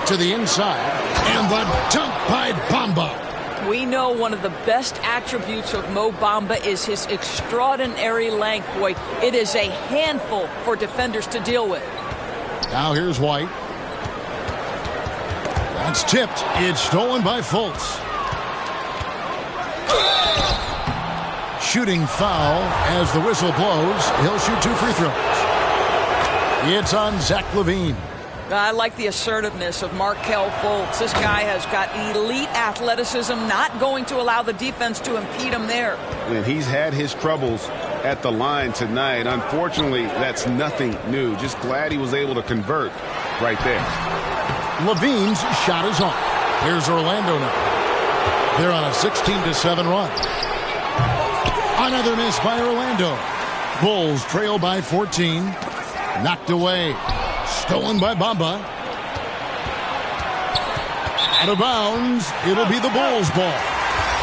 To the inside. And the dunk by Bamba. We know one of the best attributes of Mo Bamba is his extraordinary length, boy. It is a handful for defenders to deal with. Now here's White. That's tipped. It's stolen by Fultz. Shooting foul as the whistle blows. He'll shoot 2 free throws. It's on Zach LaVine. I like the assertiveness of Markelle Fultz. This guy has got elite athleticism, not going to allow the defense to impede him there. And he's had his troubles at the line tonight. Unfortunately, that's nothing new. Just glad he was able to convert right there. LaVine's shot is off. Here's Orlando now. They're on a 16-7 run. Another miss by Orlando. Bulls trail by 14. Knocked away. Stolen by Bamba. Out of bounds. It'll be the Bulls' ball.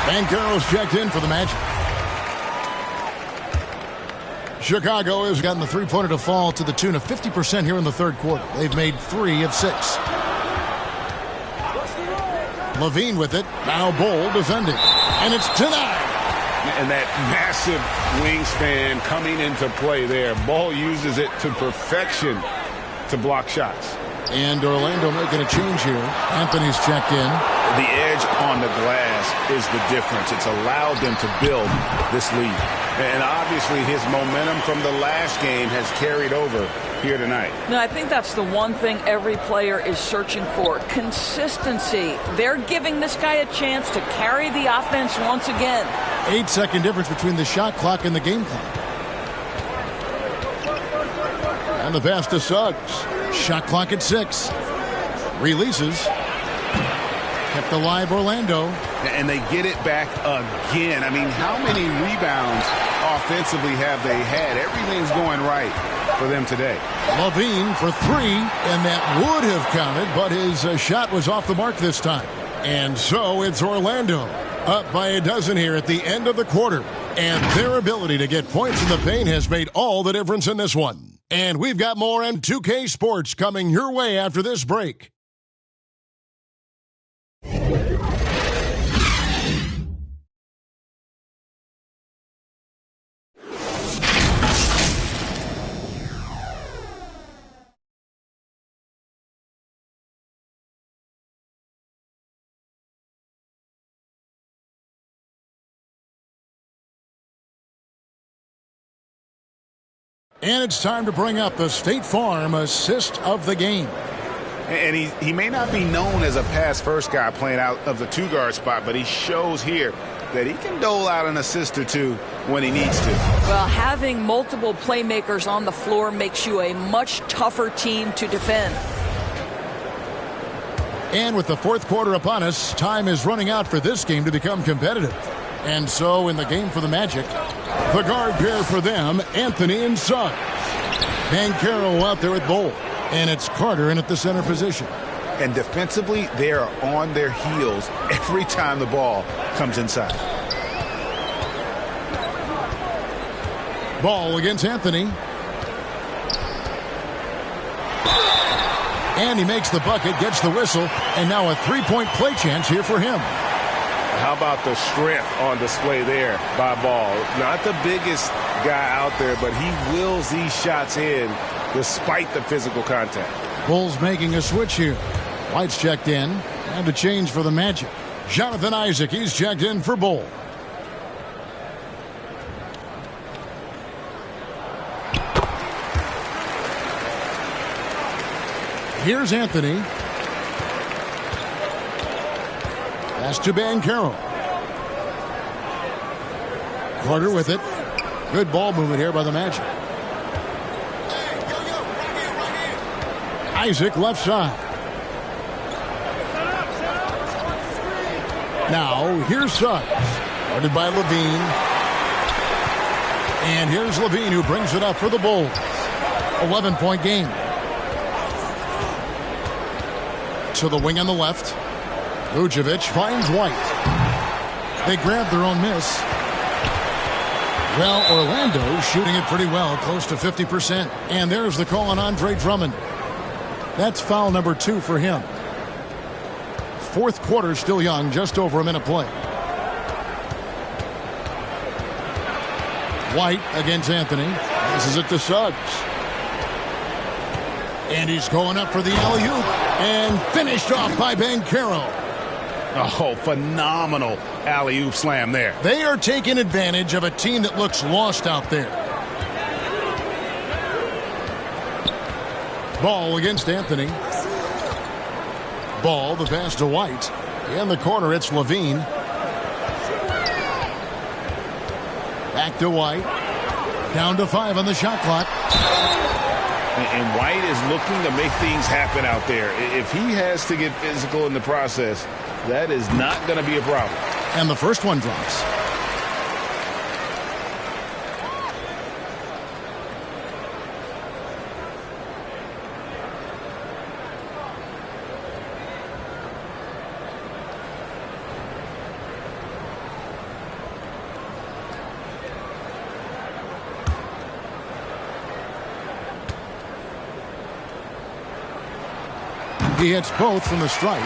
Banchero's checked in for the Magic. Chicago has gotten the three-pointer to fall to the tune of 50% here in the third quarter. They've made 3 of 6. Levine with it. Now Bol defending. And it's denied. And that massive wingspan coming into play there. Bol uses it to perfection to block shots. And Orlando making a change here. Anthony's checked in. The edge on the glass is the difference. It's allowed them to build this lead. And obviously his momentum from the last game has carried over here tonight. No, I think that's the one thing every player is searching for. Consistency. They're giving this guy a chance to carry the offense once again. 8-second difference between the shot clock and the game clock. And the pass to Suggs. Shot clock at 6. Releases. Kept alive Orlando. And they get it back again. I mean, how many rebounds offensively have they had? Everything's going right for them today. Levine for 3, and that would have counted, but his shot was off the mark this time. And so it's Orlando up by a dozen here at the end of the quarter. And their ability to get points in the paint has made all the difference in this one. And we've got more M2K Sports coming your way after this break. And it's time to bring up the State Farm assist of the game. And he may not be known as a pass-first guy playing out of the two-guard spot, but he shows here that he can dole out an assist or two when he needs to. Well, having multiple playmakers on the floor makes you a much tougher team to defend. And with the fourth quarter upon us, time is running out for this game to become competitive. And so in the game for the Magic, the guard pair for them, Anthony and Suggs. Banchero out there at Bol. And it's Carter in at the center position. And defensively, they are on their heels every time the ball comes inside. Ball against Anthony. And he makes the bucket, gets the whistle, and now a three-point play chance here for him. How about the strength on display there by Ball? Not the biggest guy out there, but he wills these shots in despite the physical contact. Bulls making a switch here. White's checked in, and a change for the Magic. Jonathan Isaac, he's checked in for Bol. Here's Anthony. Pass to Banchero. Carter with it. Good ball movement here by the Magic. Isaac left side. Now here's Suggs. Guarded by Levine. And here's Levine who brings it up for the Bulls. 11-point game. To the wing on the left. Vucevic finds White. They grab their own miss. Well, Orlando shooting it pretty well, close to 50%. And there's the call on Andre Drummond. That's foul number 2 for him. Fourth quarter still young, just over a minute play. White against Anthony. This is it to Suggs. And he's going up for the alley-oop. And finished off by Banchero. Oh, phenomenal alley-oop slam there. They are taking advantage of a team that looks lost out there. Ball against Anthony. Ball, the pass to White. In the corner, it's Levine. Back to White. Down to 5 on the shot clock. And White is looking to make things happen out there. If he has to get physical in the process, that is not going to be a problem. And the first one drops. He hits both from the stripe.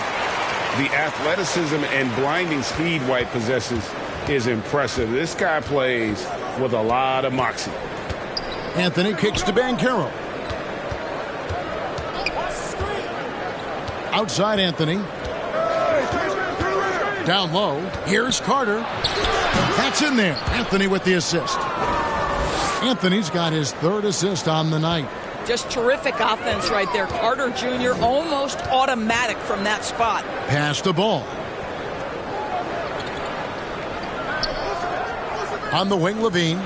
The athleticism and blinding speed White possesses is impressive. This guy plays with a lot of moxie. Anthony kicks to Banchero. Outside Anthony. Down low. Here's Carter. That's in there. Anthony with the assist. Anthony's got his third assist on the night. Just terrific offense right there. Carter Jr. almost automatic from that spot. Pass the ball. On the wing, Levine.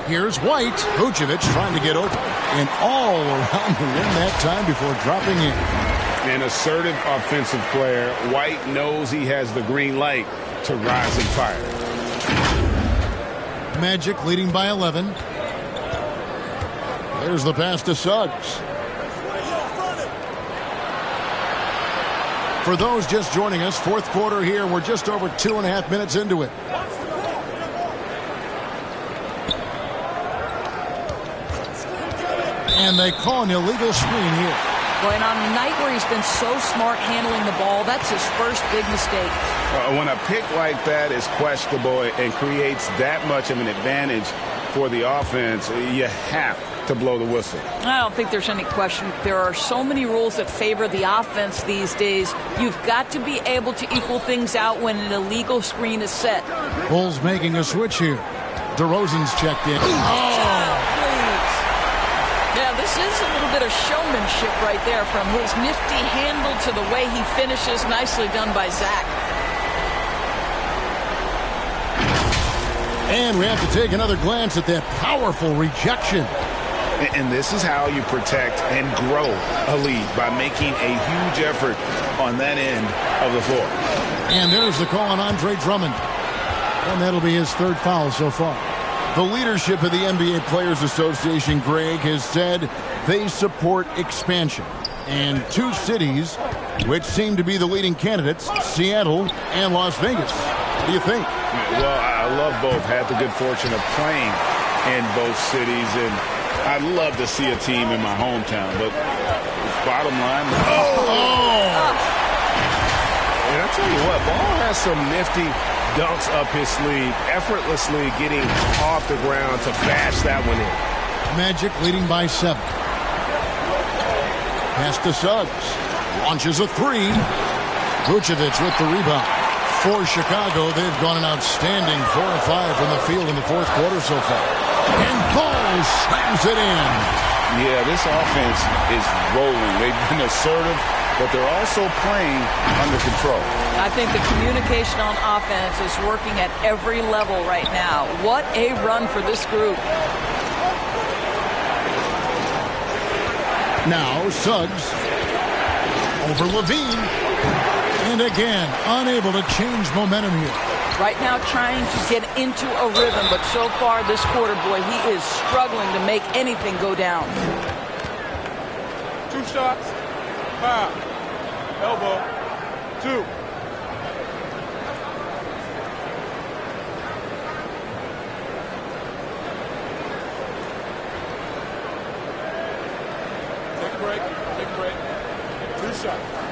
Here's White. Vucevic trying to get open. And all around the rim that time before dropping in. An assertive offensive player. White knows he has the green light to rise and fire. Magic leading by 11. There's the pass to Suggs. For those just joining us, fourth quarter here. We're just over 2.5 minutes into it. And they call an illegal screen here. Well, and on a night where he's been so smart handling the ball, that's his first big mistake. When a pick like that is questionable and creates that much of an advantage for the offense, you have to blow the whistle. I don't think there's any question. There are so many rules that favor the offense these days. You've got to be able to equal things out when an illegal screen is set. Bulls making a switch here. DeRozan's checked in. Yeah, this is a little bit of showmanship right there, from his nifty handle to the way he finishes. Nicely done by Zach. And we have to take another glance at that powerful rejection. And this is how you protect and grow a lead, by making a huge effort on that end of the floor. And there's the call on Andre Drummond. And that'll be his third foul so far. The leadership of the NBA Players Association, Greg, has said they support expansion. And two cities which seem to be the leading candidates, Seattle and Las Vegas. What do you think? Well, I love both. Had the good fortune of playing in both cities, and I'd love to see a team in my hometown, but bottom line. And I tell you what, Ball has some nifty dunks up his sleeve, effortlessly getting off the ground to bash that one in. Magic leading by 7. Pass to Suggs. Launches a three. Vucevic with the rebound. For Chicago, they've gone an outstanding 4 of 5 from the field in the fourth quarter so far. And Ball slams it in. Yeah, this offense is rolling. They've been assertive, but they're also playing under control. I think the communication on offense is working at every level right now. What a run for this group. Now Suggs over Levine. And again, unable to change momentum here. Right now trying to get into a rhythm, but so far this quarter, boy, he is struggling to make anything go down. 2 shots. 5. Elbow. 2. Take a break. Take a break. 2 shots.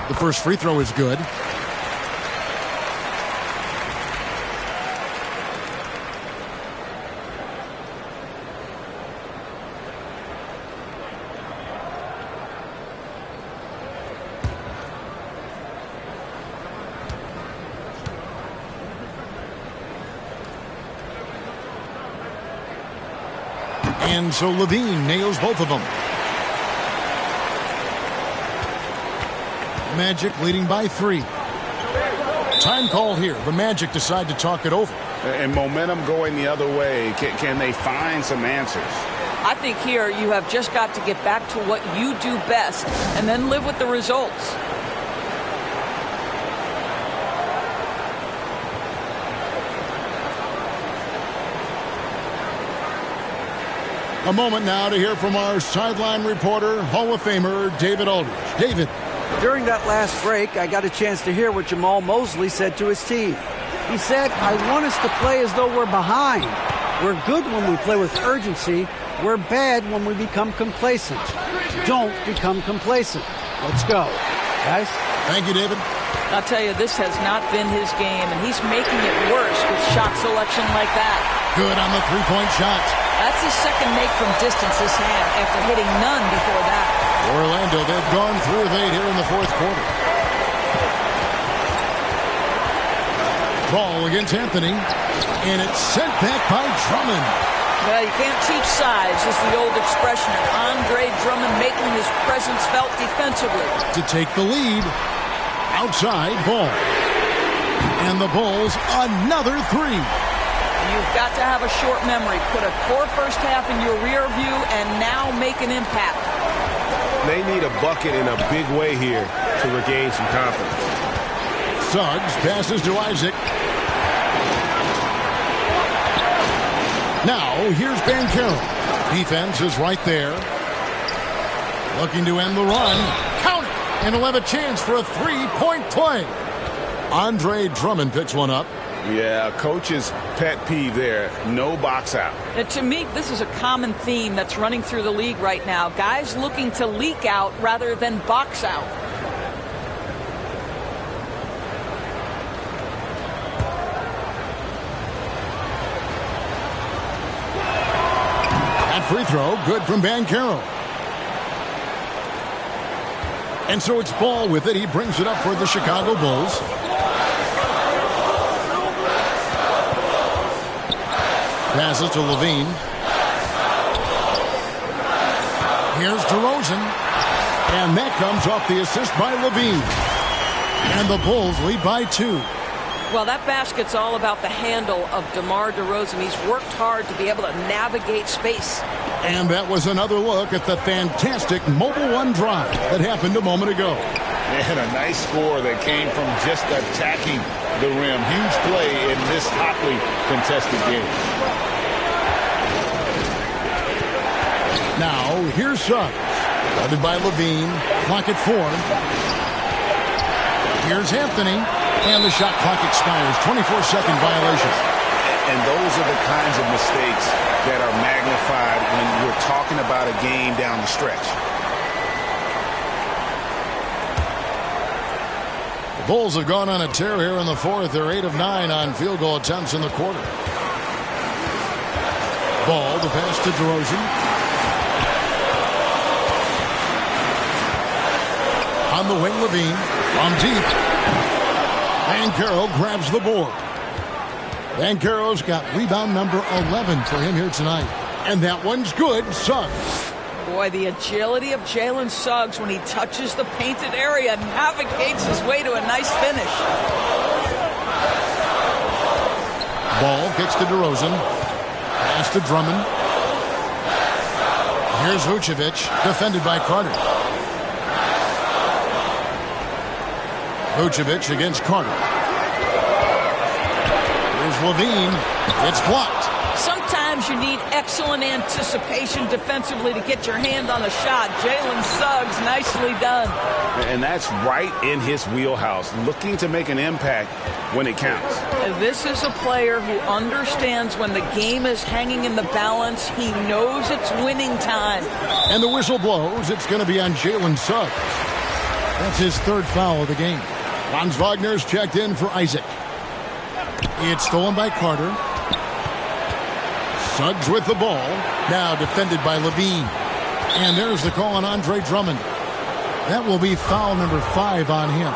The first free throw is good. And so Levine nails both of them. Magic leading by 3. Time called here. The Magic decide to talk it over. And momentum going the other way. Can they find some answers? I think here you have just got to get back to what you do best and then live with the results. A moment now to hear from our sideline reporter, Hall of Famer David Aldridge. David. During that last break, I got a chance to hear what Jamal Mosley said to his team. He said, I want us to play as though we're behind. We're good when we play with urgency. We're bad when we become complacent. Don't become complacent. Let's go. Guys? Thank you, David. I'll tell you, this has not been his game, and he's making it worse with shot selection like that. Good on the three-point shot. That's his second make from distance this half after hitting none before that. Orlando, they've gone 3 of 8 here in the fourth quarter. Ball against Anthony, and it's sent back by Drummond. Well, you can't teach size, is the old expression. Andre Drummond making his presence felt defensively. To take the lead, outside Ball. And the Bulls, another 3. You've got to have a short memory. Put a poor first half in your rear view and now make an impact. They need a bucket in a big way here to regain some confidence. Suggs passes to Isaac. Now, here's Banchero. Defense is right there. Looking to end the run. Count it! And he'll have a chance for a three-point play. Andre Drummond picks one up. Yeah, coach's pet peeve there. No box out. And to me, this is a common theme that's running through the league right now. Guys looking to leak out rather than box out. That free throw, good from Banchero. And so it's Ball with it. He brings it up for the Chicago Bulls. Passes to Levine. Here's DeRozan. And that comes off the assist by Levine. And the Bulls lead by 2. Well, that basket's all about the handle of DeMar DeRozan. He's worked hard to be able to navigate space. And that was another look at the fantastic Mobile One drive that happened a moment ago. And a nice score that came from just attacking the rim. Huge play in this hotly contested game. Now, here's Suggs. Guarded by Levine. Clock at 4. Here's Anthony. And the shot clock expires. 24-second violation. And those are the kinds of mistakes that are magnified when we're talking about a game down the stretch. The Bulls have gone on a tear here in the fourth. They're 8 of 9 on field goal attempts in the quarter. Ball, the pass to DeRozan. On the wing, Levine. From deep. Banchero grabs the board. Banchero's got rebound number 11 for him here tonight. And that one's good. Suggs. Boy, the agility of Jalen Suggs when he touches the painted area navigates his way to a nice finish. Ball gets to DeRozan. Pass to Drummond. Here's Vucevic, defended by Carter. Vucevic against Carter. Here's Levine. It's blocked. Sometimes you need excellent anticipation defensively to get your hand on a shot. Jalen Suggs, nicely done. And that's right in his wheelhouse, looking to make an impact when it counts. This is a player who understands when the game is hanging in the balance. He knows it's winning time. And the whistle blows. It's going to be on Jalen Suggs. That's his third foul of the game. Franz Wagner's checked in for Isaac. It's stolen by Carter. Suggs with the ball. Now defended by Levine. And there's the call on Andre Drummond. That will be foul number 5 on him.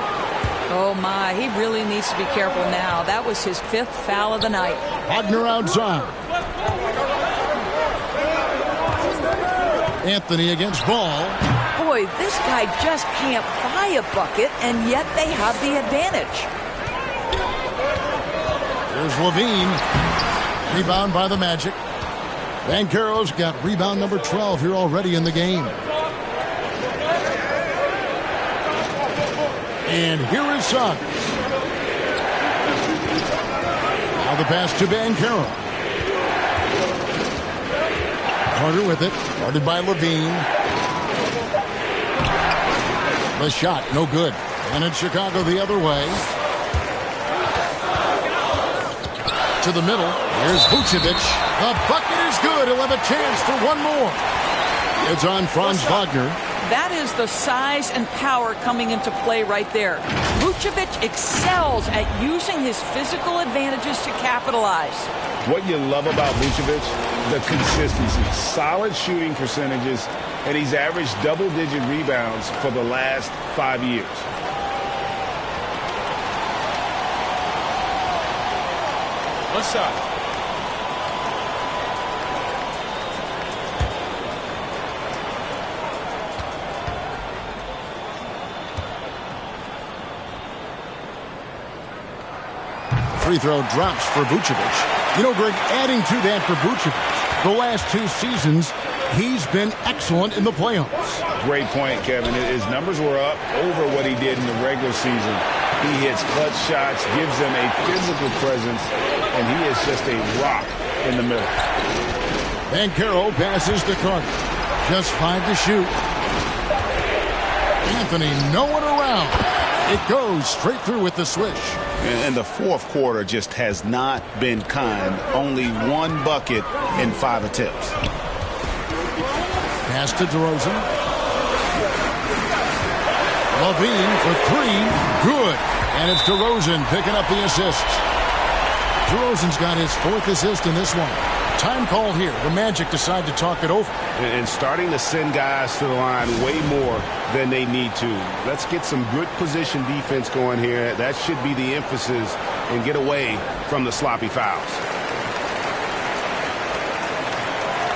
Oh, my. He really needs to be careful now. That was his 5th foul of the night. Wagner outside. Anthony against Ball. Boy, this guy just can't buy a bucket, and yet they have the advantage. There's Levine. Rebound by the Magic. Banchero's got rebound number 12 here already in the game. And here is Suggs. Now the pass to Banchero. Carter with it. Guarded by Levine. The shot, no good. And it's Chicago the other way. To the middle. Here's Vucevic. The bucket is good. He'll have a chance for one more. It's on Franz Wagner. That is the size and power coming into play right there. Vucevic excels at using his physical advantages to capitalize. What you love about Vucevic, the consistency, solid shooting percentages, and he's averaged double-digit rebounds for the last 5 years. Left side. Free throw drops for Vucevic. You know, Greg, adding to that for Vucevic, the last 2 seasons, he's been excellent in the playoffs. Great point, Kevin. His numbers were up over what he did in the regular season. He hits clutch shots, gives them a physical presence, and he is just a rock in the middle. Banchero passes to Carter. Just 5 to shoot. Anthony, no one around. It goes straight through with the swish. And the fourth quarter just has not been kind. Only 1 bucket in 5 attempts. Pass to DeRozan. Levine for 3. Good. And it's DeRozan picking up the assist. DeRozan's got his 4th assist in this one. Time call here. The Magic decide to talk it over. And starting to send guys to the line way more than they need to. Let's get some good position defense going here. That should be the emphasis, and get away from the sloppy fouls.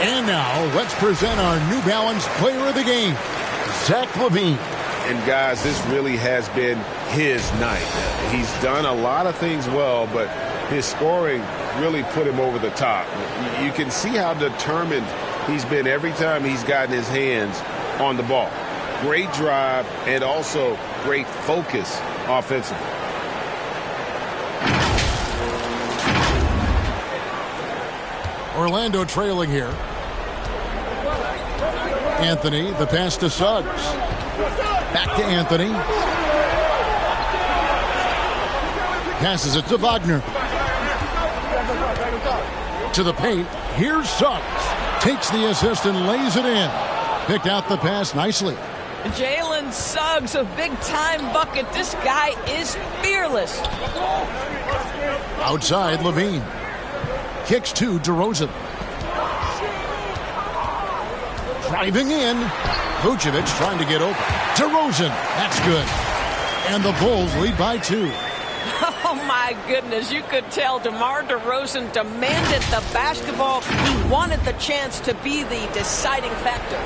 And now, let's present our New Balance Player of the Game, Zach LaVine. And guys, this really has been his night. He's done a lot of things well, but his scoring really put him over the top. You can see how determined he's been every time he's gotten his hands on the ball. Great drive and also great focus offensively. Orlando trailing here. Anthony, the pass to Suggs. Back to Anthony. Passes it to Wagner. To the paint. Here's Suggs. Takes the assist and lays it in. Picked out the pass nicely. Jalen Suggs, a big-time bucket. This guy is fearless. Outside, Levine. Kicks to DeRozan. Driving in. Vucevic trying to get open. DeRozan. That's good. And the Bulls lead by 2. Oh, my goodness. You could tell DeMar DeRozan demanded the basketball. He wanted the chance to be the deciding factor.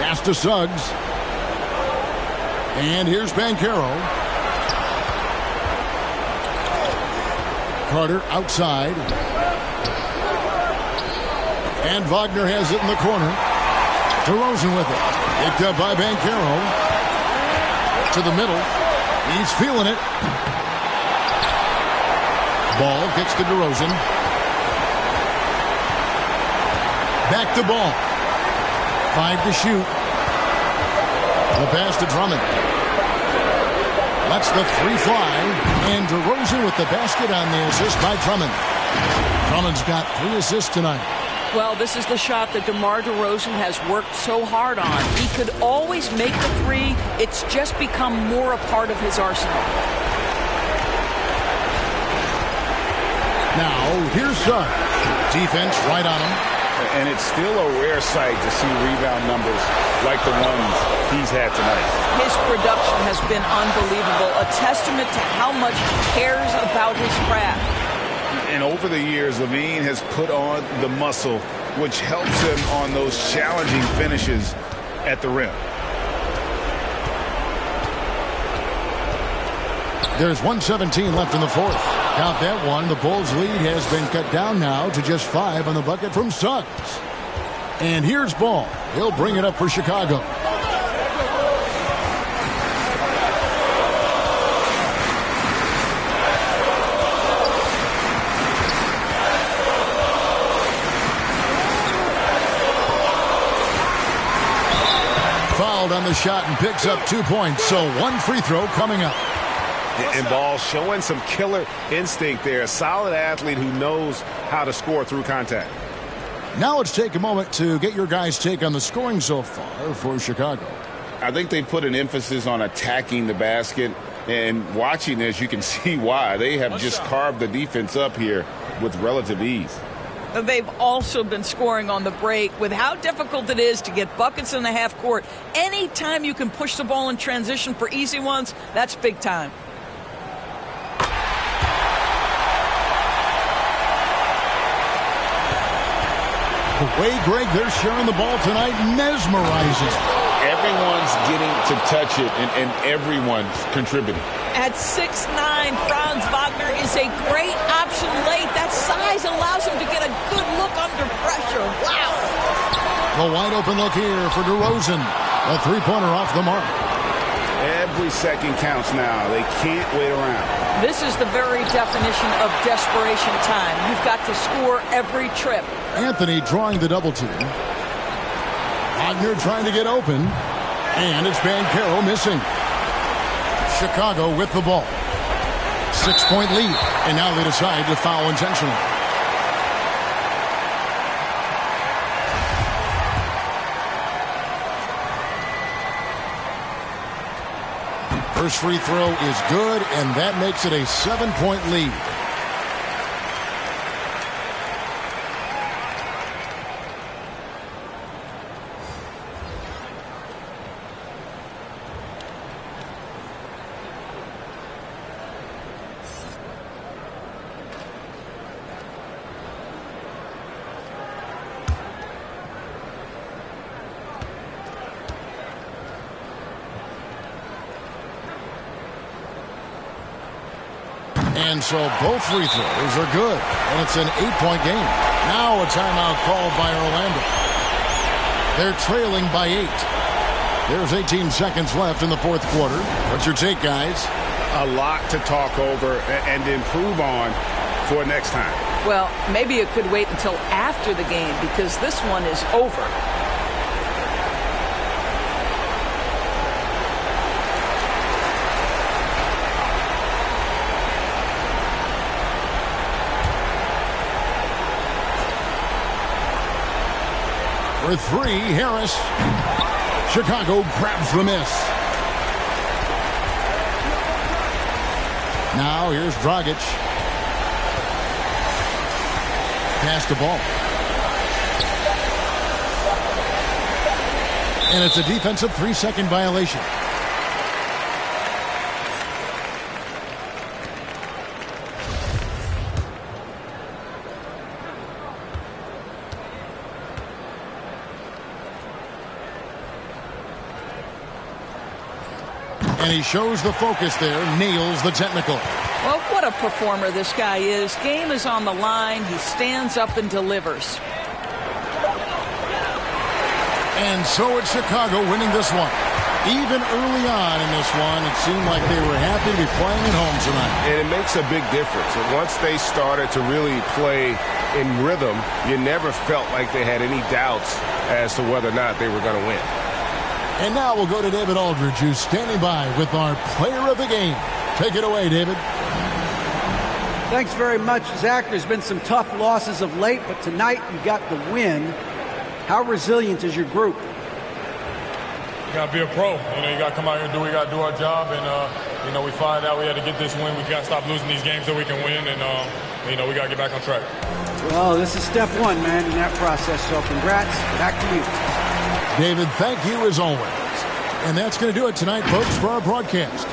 Pass to Suggs. And here's Banchero. Carter outside. And Wagner has it in the corner. DeRozan with it. Picked up by Banchero. To the middle. He's feeling it. Ball gets to DeRozan. Back to Ball. 5 to shoot. The pass to Drummond. Lets the 3 fly. And DeRozan with the basket on the assist by Drummond. Drummond's got 3 assists tonight. Well, this is the shot that DeMar DeRozan has worked so hard on. He could always make the 3. It's just become more a part of his arsenal. Now, here's Suggs. Defense right on him. And it's still a rare sight to see rebound numbers like the ones he's had tonight. His production has been unbelievable, a testament to how much he cares about his craft. And over the years, LaVine has put on the muscle, which helps him on those challenging finishes at the rim. There's 1:17 left in the 4th. Count that one. The Bulls' lead has been cut down now to just 5 on the bucket from Suggs. And here's Ball. He'll bring it up for Chicago. Fouled on the a shot and picks up 2 points. So one free throw coming up. And Ball showing some killer instinct there. A solid athlete who knows how to score through contact. Now let's take a moment to get your guys' take on the scoring so far for Chicago. I think they put an emphasis on attacking the basket. And watching this, you can see why. They have just carved the defense up here with relative ease. They've also been scoring on the break. With how difficult it is to get buckets in the half court, anytime you can push the ball in transition for easy ones, that's big time. The way, Greg, they're sharing the ball tonight, mesmerizing. Everyone's getting to touch it, and everyone's contributing. At 6'9", Franz Wagner is a great option late. That size allows him to get a good look under pressure. Wow. The wide open look here for DeRozan. A three-pointer off the mark. Every second counts now. They can't wait around. This is the very definition of desperation time. You've got to score every trip. Anthony drawing the double team. Wagner trying to get open. And it's Banchero missing. Chicago with the ball. 6-point lead. And now they decide to foul intentionally. First free throw is good, and that makes it a 7-point lead. And so both free throws are good. And it's an 8-point game. Now a timeout called by Orlando. They're trailing by 8. There's 18 seconds left in the fourth quarter. What's your take, guys? A lot to talk over and improve on for next time. Well, maybe it could wait until after the game because this one is over. For three, Harris. Chicago grabs the miss. Now here's Dragic. Pass the ball. And it's a defensive 3-second violation. And he shows the focus there, nails the technical. Well, what a performer this guy is. Game is on the line. He stands up and delivers. And so it's Chicago winning this one. Even early on in this one, it seemed like they were happy to be playing at home tonight. And it makes a big difference. And once they started to really play in rhythm, you never felt like they had any doubts as to whether or not they were going to win. And now we'll go to David Aldridge, who's standing by with our player of the game. Take it away, David. Thanks very much, Zach. There's been some tough losses of late, but tonight you got the win. How resilient is your group? You got to be a pro. You got to come out here and do what we got to do our job. And, we find out we had to get this win. We got to stop losing these games so we can win. And, we got to get back on track. Well, this is step one, man, in that process. So congrats. Back to you. David, thank you as always. And that's going to do it tonight, folks, for our broadcast.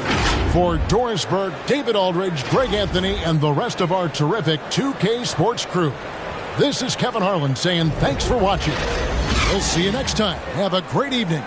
For Doris Burke, David Aldridge, Greg Anthony, and the rest of our terrific 2K Sports crew, this is Kevin Harlan saying thanks for watching. We'll see you next time. Have a great evening.